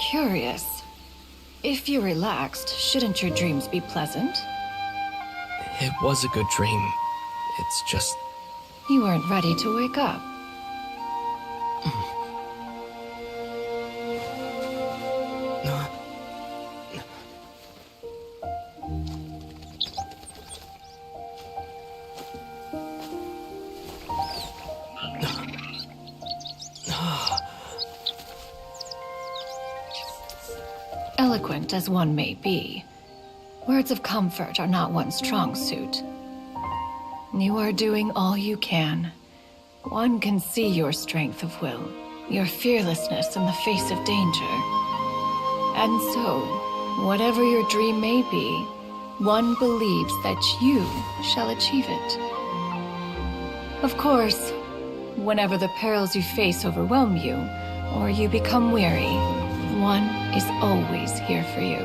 Curious. If you're relaxed, shouldn't your dreams be pleasant?
It was a good dream. It's just...
You weren't ready to wake up. Eloquent as one may be, words of comfort are not one's strong suit. You are doing all you can. One can see your strength of will, your fearlessness in the face of danger. And so, whatever your dream may be, one believes that you shall achieve it. Of course, whenever the perils you face overwhelm you, or you become weary, one is always here for you.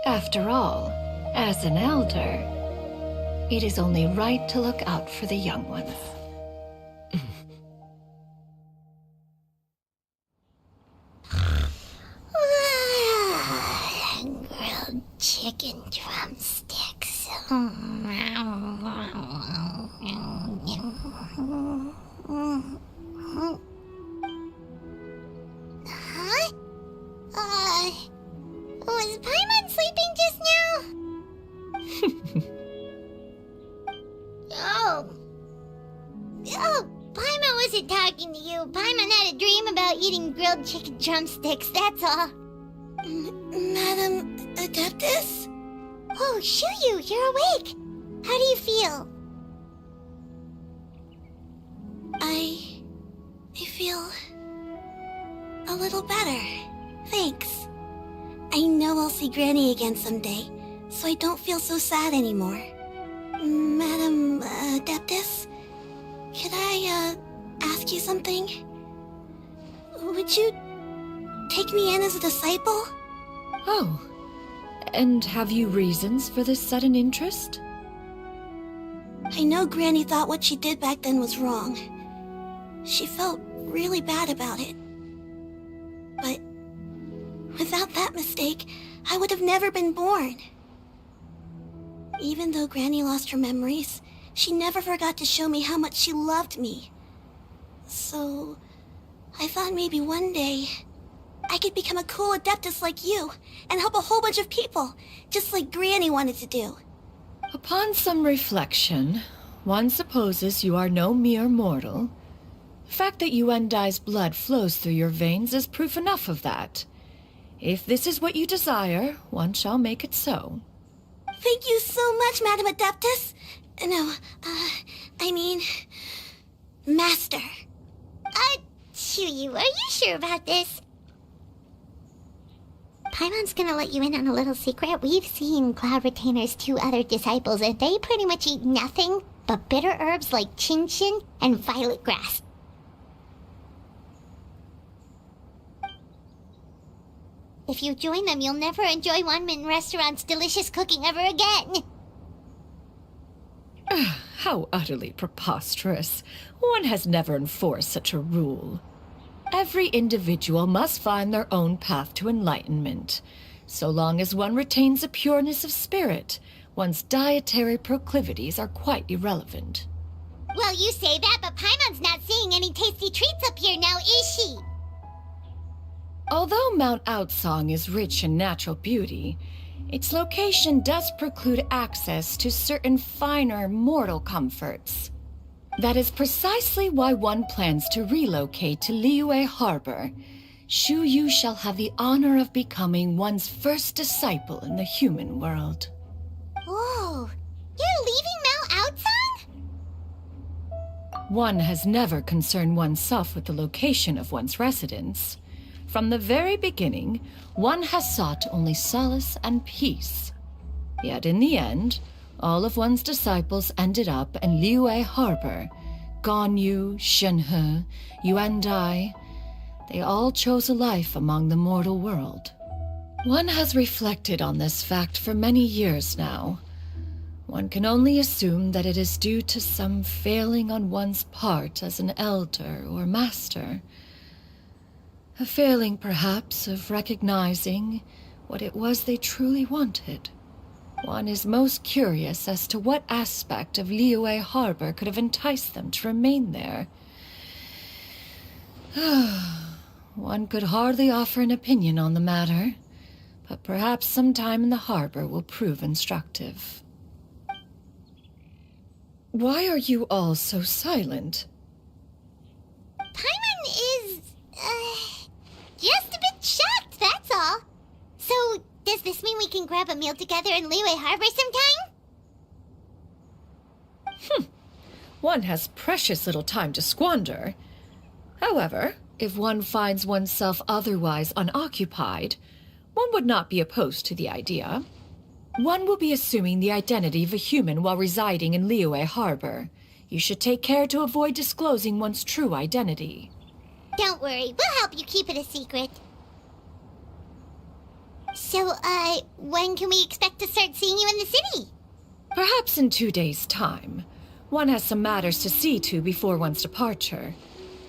After all, as an elder, it is only right to look out for the young ones.
Grilled chicken to talking to you. Paimon had a dream about eating grilled chicken drumsticks, that's all.
Madam Adeptus?
Oh, Xianyun, you're awake. How do you feel?
I feel a little better. Thanks. I know I'll see Granny again someday, so I don't feel so sad anymore. Madam Adeptus, could I ask you something? Would you take me in as a disciple?
Oh, and have you reasons for this sudden interest?
I know Granny thought what she did back then was wrong. She felt really bad about it. But without that mistake, I would have never been born. Even though Granny lost her memories, she never forgot to show me how much she loved me. So, I thought maybe one day I could become a cool Adeptus like you and help a whole bunch of people, just like Granny wanted to do.
Upon some reflection, one supposes you are no mere mortal. The fact that Yuendai's blood flows through your veins is proof enough of that. If this is what you desire, one shall make it so.
Thank you so much, Madam Adeptus. No, I mean, Master.
Xianyun, are you sure about this? Paimon's gonna let you in on a little secret. We've seen Cloud Retainer's 2 other disciples, and they pretty much eat nothing but bitter herbs like Xianyun and violet grass. If you join them, you'll never enjoy Wanmin Restaurant's delicious cooking ever again.
How utterly preposterous. One has never enforced such a rule. Every individual must find their own path to enlightenment. So long as one retains a pureness of spirit, one's dietary proclivities are quite irrelevant.
Well, you say that, but Paimon's not seeing any tasty treats up here now, is she?
Although Mount Outsong is rich in natural beauty, its location does preclude access to certain finer mortal comforts. That is precisely why one plans to relocate to Liyue Harbor. Shu Yu shall have the honor of becoming one's first disciple in the human world.
Whoa, you're leaving Mount Outsong?
One has never concerned oneself with the location of one's residence. From the very beginning, one has sought only solace and peace. Yet in the end, all of one's disciples ended up in Liyue Harbor. Ganyu, Shenhe, Yuandai, they all chose a life among the mortal world. One has reflected on this fact for many years now. One can only assume that it is due to some failing on one's part as an elder or master. A failing, perhaps, of recognizing what it was they truly wanted. One is most curious as to what aspect of Liyue Harbor could have enticed them to remain there. One could hardly offer an opinion on the matter, but perhaps some time in the harbor will prove instructive. Why are you all so silent?
Paimon is, just a bit shocked, that's all. So, does this mean we can grab a meal together in Liyue Harbor sometime?
One has precious little time to squander. However, if one finds oneself otherwise unoccupied, one would not be opposed to the idea. One will be assuming the identity of a human while residing in Liyue Harbor. You should take care to avoid disclosing one's true identity.
Don't worry, we'll help you keep it a secret. So, when can we expect to start seeing you in the city?
Perhaps in 2 days' time. One has some matters to see to before one's departure.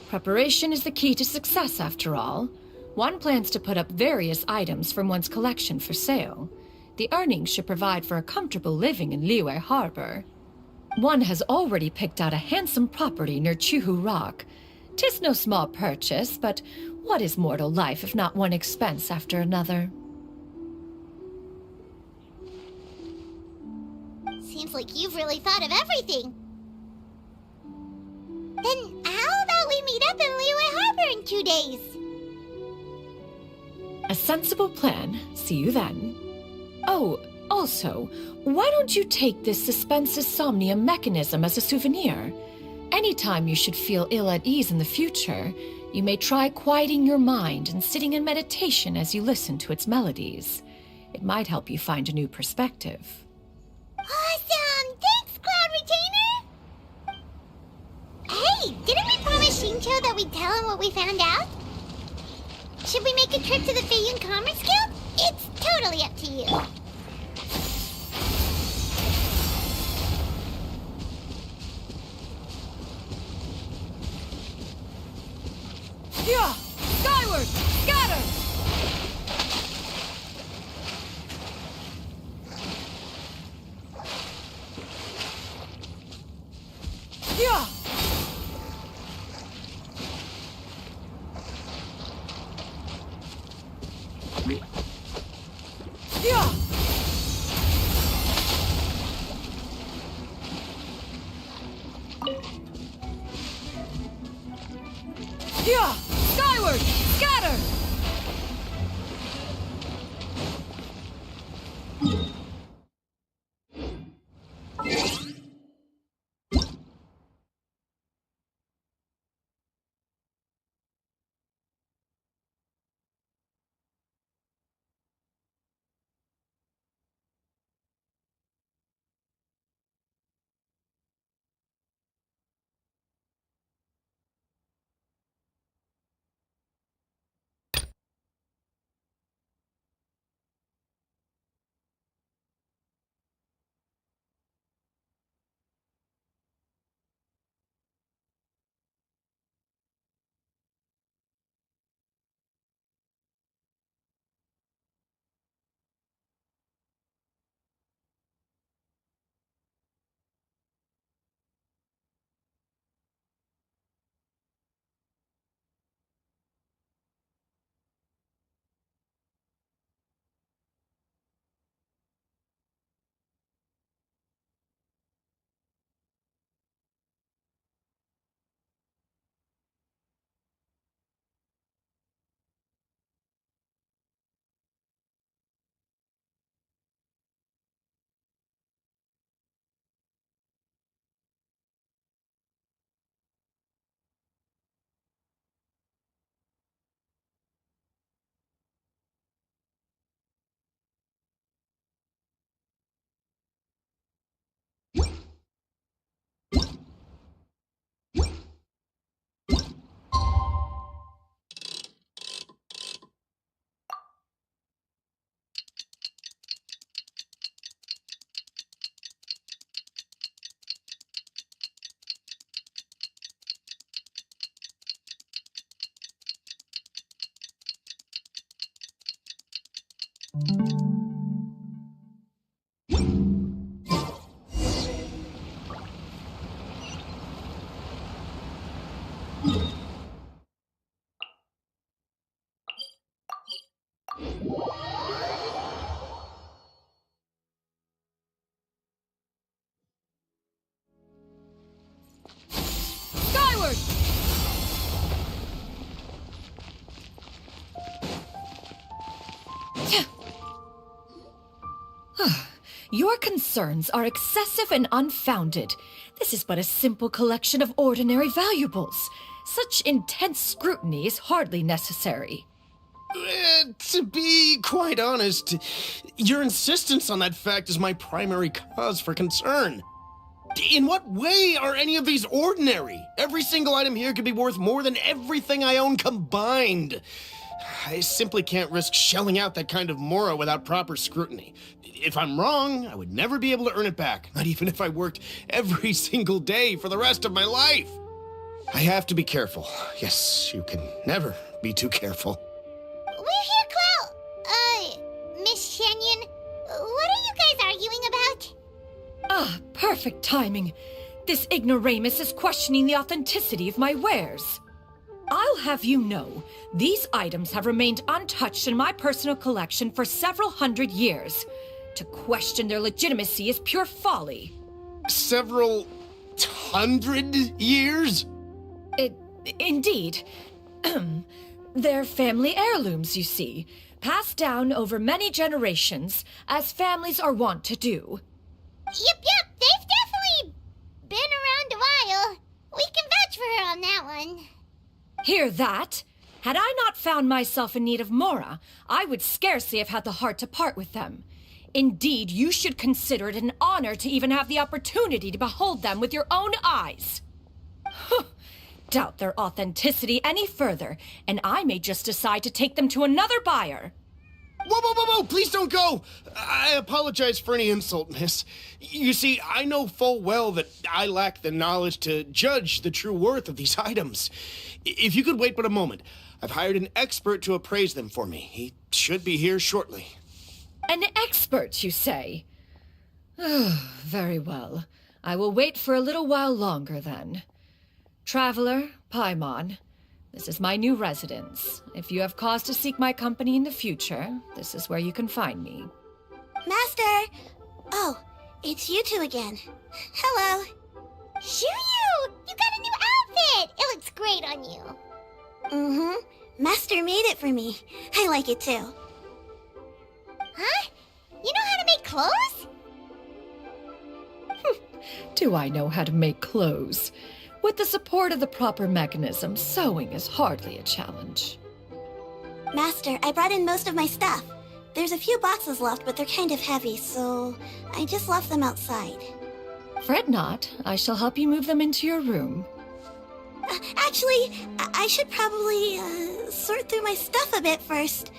Preparation is the key to success, after all. One plans to put up various items from one's collection for sale. The earnings should provide for a comfortable living in Liyue Harbor. One has already picked out a handsome property near Chuhu Rock. 'Tis no small purchase, but what is mortal life if not one expense after another?
Seems like you've really thought of everything. Then how about we up in Liyue Harbor in 2 days.
A sensible plan. See you then. Oh, also, why don't you take this suspense insomnia mechanism as a souvenir? Anytime you should feel ill at ease in the future, you may try quieting your mind and sitting in meditation as you listen to its melodies. It might help you find a new perspective.
Awesome! Thanks, Cloud Retainer! Hey, didn't we promise Shincho that we'd tell him what we found out? Should we make a trip to the Xianyun Commerce Guild? It's totally up to you.
Yeah! Skyward! Scatter! Yeah! Yeah! Yeah! Skyward! Scatter! Skyward!
Your concerns are excessive and unfounded. This is but a simple collection of ordinary valuables. Such intense scrutiny is hardly necessary.
To be quite honest, your insistence on that fact is my primary cause for concern. In what way are any of these ordinary? Every single item here could be worth more than everything I own combined. I simply can't risk shelling out that kind of mora without proper scrutiny. If I'm wrong, I would never be able to earn it back, not even if I worked every single day for the rest of my life. I have to be careful. Yes, you can never be too careful.
We're here, Cloud. Miss Xianyun, what are you guys arguing about?
Ah, perfect timing. This ignoramus is questioning the authenticity of my wares. I'll have you know, these items have remained untouched in my personal collection for several hundred years. To question their legitimacy is pure folly.
Several hundred years?
Indeed. They're family heirlooms, you see, passed down over many generations, as families are wont to do.
Yep, they've definitely been around a while. We can vouch for her on that one.
Hear that? Had I not found myself in need of Mora, I would scarcely have had the heart to part with them. Indeed, you should consider it an honor to even have the opportunity to behold them with your own eyes. Doubt their authenticity any further, and I may just decide to take them to another buyer.
Whoa! Please don't go! I apologize for any insult, miss. You see, I know full well that I lack the knowledge to judge the true worth of these items. If you could wait but a moment, I've hired an expert to appraise them for me. He should be here shortly.
An expert, you say? Very well. I will wait for a little while longer, then. Traveler, Paimon, this is my new residence. If you have cause to seek my company in the future, this is where you can find me.
Master! Oh, it's you two again. Hello.
Xianyun! You got a new outfit! It looks great on you.
Mm-hmm. Master made it for me. I like it too.
Huh? You know how to make clothes?
Do I know how to make clothes? With the support of the proper mechanism, sewing is hardly a challenge.
Master, I brought in most of my stuff. There's a few boxes left, but they're kind of heavy, so I just left them outside.
Fret not. I shall help you move them into your room.
Actually, I should probably sort through my stuff a bit first.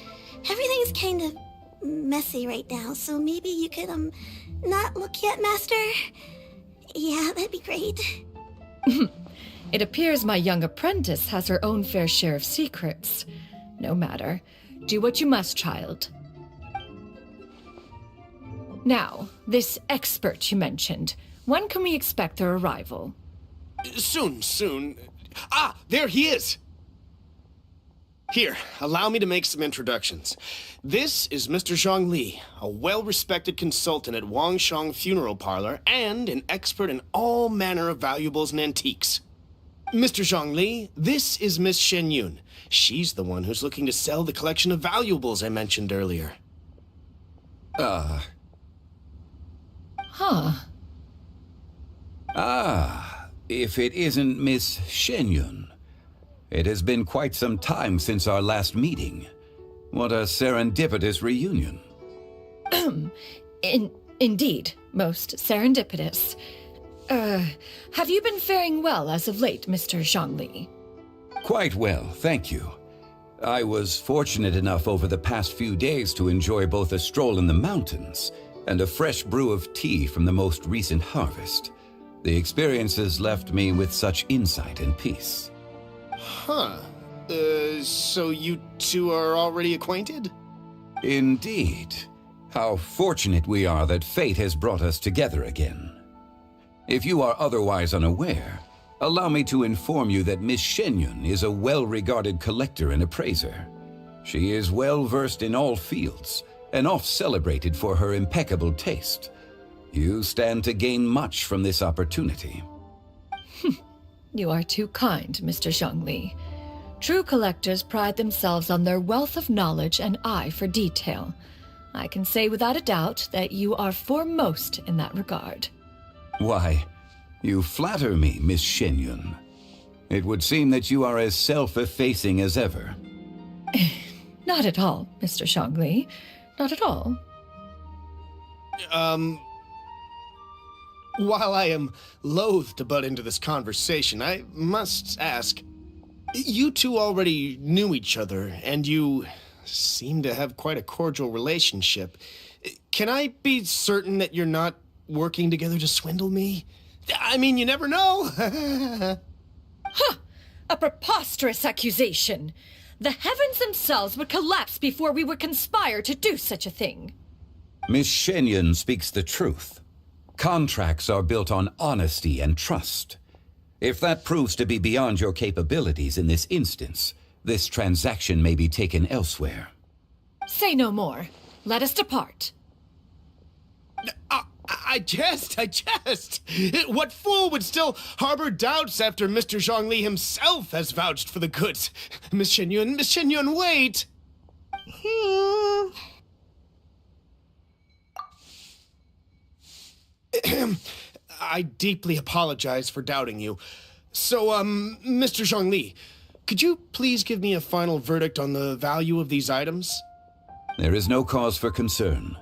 Everything's kind of messy right now, so maybe you could, not look yet, Master? Yeah, that'd be great.
It appears my young apprentice has her own fair share of secrets. No matter. Do what you must, child. Now, this expert you mentioned, when can we expect their arrival?
Soon. Ah, there he is! Here, allow me to make some introductions. This is Mr. Zhongli, a well-respected consultant at Wangshang Funeral Parlor and an expert in all manner of valuables and antiques. Mr. Zhongli, this is Miss Xianyun. She's the one who's looking to sell the collection of valuables I mentioned earlier.
Huh.
If it isn't Miss Xianyun. It has been quite some time since our last meeting. What a serendipitous reunion.
Indeed, most serendipitous. Have you been faring well as of late, Mr. Zhongli?
Quite well, thank you. I was fortunate enough over the past few days to enjoy both a stroll in the mountains and a fresh brew of tea from the most recent harvest. The experiences left me with such insight and peace.
Huh. So you two are already acquainted?
Indeed. How fortunate we are that fate has brought us together again. If you are otherwise unaware, allow me to inform you that Miss Xianyun is a well-regarded collector and appraiser. She is well-versed in all fields, and oft-celebrated for her impeccable taste. You stand to gain much from this opportunity.
You are too kind, Mr. Zhongli. True collectors pride themselves on their wealth of knowledge and eye for detail. I can say without a doubt that you are foremost in that regard.
Why, you flatter me, Miss Xianyun. It would seem that you are as self-effacing as ever.
Not at all, Mr. Zhongli. Not at all.
While I am loath to butt into this conversation, I must ask, you two already knew each other, and you seem to have quite a cordial relationship. Can I be certain that you're not working together to swindle me? I mean, you never know.
Huh! A preposterous accusation. The heavens themselves would collapse before we would conspire to do such a thing.
Miss Xianyun speaks the truth. Contracts are built on honesty and trust. If that proves to be beyond your capabilities in this instance, this transaction may be taken elsewhere.
Say no more. Let us depart.
I I jest. What fool would still harbor doubts after Mr. Zhongli himself has vouched for the goods? Miss Xianyun, wait! I deeply apologize for doubting you. So, Mr. Zhongli, could you please give me a final verdict on the value of these items?
There is no cause for concern.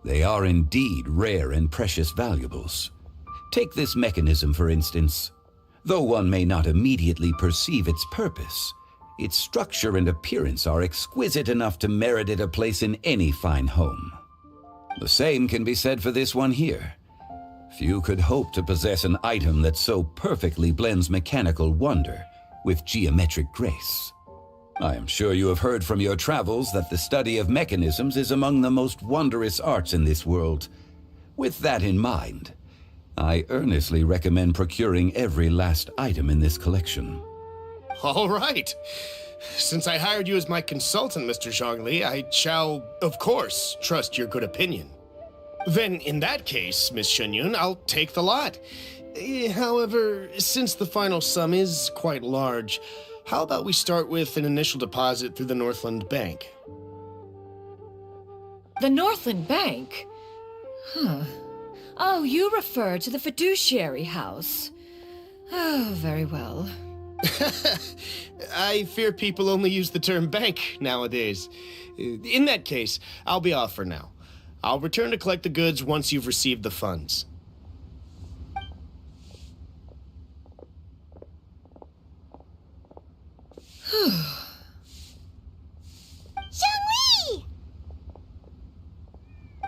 They are indeed rare and precious valuables. Take this mechanism, for instance. Though one may not immediately perceive its purpose, its structure and appearance are exquisite enough to merit it a place in any fine home. The same can be said for this one here. Few could hope to possess an item that so perfectly blends mechanical wonder with geometric grace. I am sure you have heard from your travels that the study of mechanisms is among the most wondrous arts in this world. With that in mind, I earnestly recommend procuring every last item in this collection.
All right. Since I hired you as my consultant, Mr. Zhongli, I shall, of course, trust your good opinion. Then, in that case, Miss Xianyun, I'll take the lot. However, since the final sum is quite large, how about we start with an initial deposit through the Northland Bank?
The Northland Bank? Huh. Oh, you refer to the fiduciary house. Oh, very well.
I fear people only use the term bank nowadays. In that case, I'll be off for now. I'll return to collect the goods once you've received the funds.
Zhongli!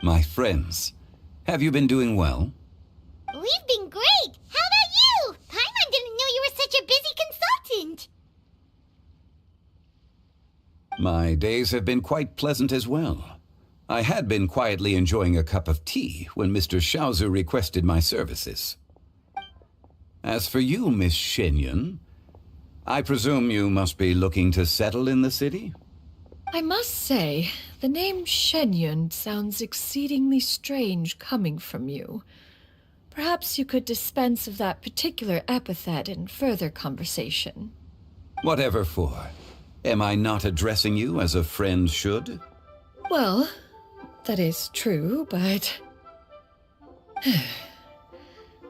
My friends, have you been doing well?
We've been great! How about you? Paimon didn't know you were such a busy consultant!
My days have been quite pleasant as well. I had been quietly enjoying a cup of tea when Mr. Xiaozu requested my services. As for you, Miss Xianyun, I presume you must be looking to settle in the city?
I must say, the name Xianyun sounds exceedingly strange coming from you. Perhaps you could dispense of that particular epithet in further conversation.
Whatever for. Am I not addressing you as a friend should?
Well, that is true, but...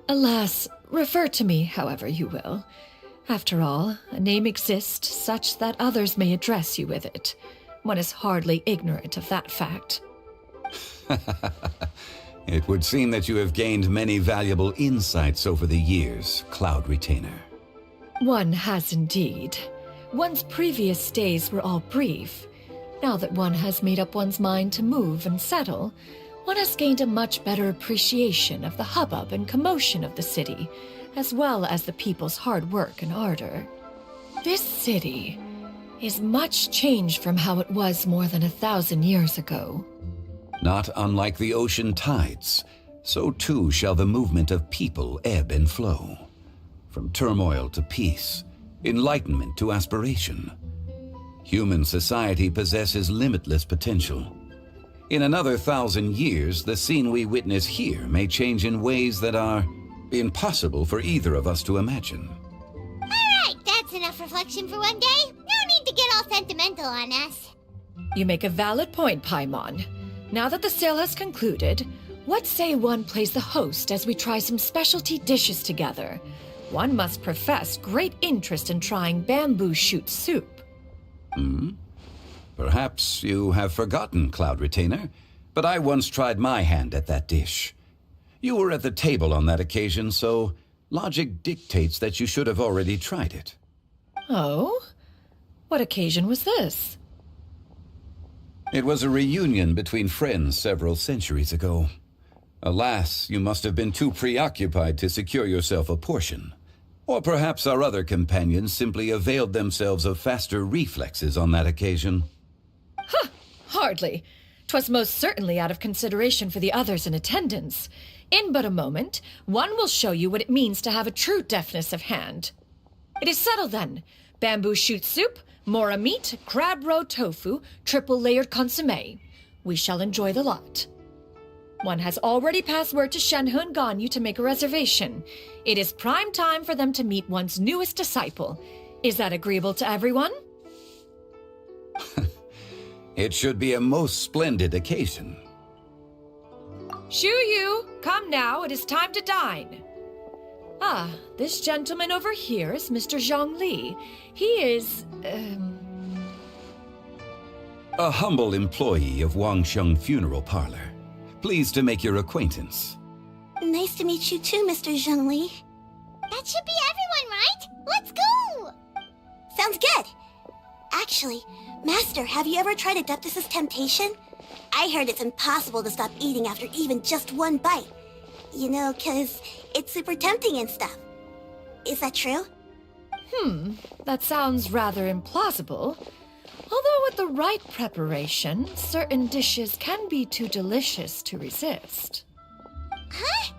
Alas, refer to me however you will. After all, a name exists such that others may address you with it. One is hardly ignorant of that fact.
It would seem that you have gained many valuable insights over the years, Cloud Retainer.
One has indeed. One's previous days were all brief. Now that one has made up one's mind to move and settle, one has gained a much better appreciation of the hubbub and commotion of the city, as well as the people's hard work and ardor. This city is much changed from how it was more than 1,000 years ago.
Not unlike the ocean tides, so too shall the movement of people ebb and flow. From turmoil to peace, enlightenment to aspiration. Human society possesses limitless potential. In another 1,000 years, the scene we witness here may change in ways that are impossible for either of us to imagine.
Alright, that's enough reflection for one day. No need to get all sentimental on us.
You make a valid point, Paimon. Now that the sale has concluded, what say one plays the host as we try some specialty dishes together? One must profess great interest in trying bamboo shoot soup.
Perhaps you have forgotten, Cloud Retainer, but I once tried my hand at that dish. You were at the table on that occasion, so logic dictates that you should have already tried it.
Oh? What occasion was this?
It was a reunion between friends several centuries ago. Alas, you must have been too preoccupied to secure yourself a portion. Or perhaps our other companions simply availed themselves of faster reflexes on that occasion.
Huh, hardly. 'Twas most certainly out of consideration for the others in attendance. In but a moment, one will show you what it means to have a true deftness of hand. It is settled then. Bamboo shoot soup, mora meat, crab roe tofu, triple-layered consommé. We shall enjoy the lot. One has already passed word to Xianyun and Ganyu to make a reservation. It is prime time for them to meet one's newest disciple. Is that agreeable to everyone?
It should be a most splendid occasion.
Xianyun, come now, it is time to dine. Ah, this gentleman over here is Mr. Zhongli. He is,
A humble employee of Wangsheng Funeral Parlor. Pleased to make your acquaintance.
Nice to meet you too, Mr. Zhongli.
That should be everyone, right? Let's go!
Sounds good. Actually, Master, have you ever tried Adeptus' temptation? I heard it's impossible to stop eating after even just one bite. You know, 'cause it's super tempting and stuff. Is that true?
That sounds rather implausible. Although with the right preparation, certain dishes can be too delicious to resist.
Huh?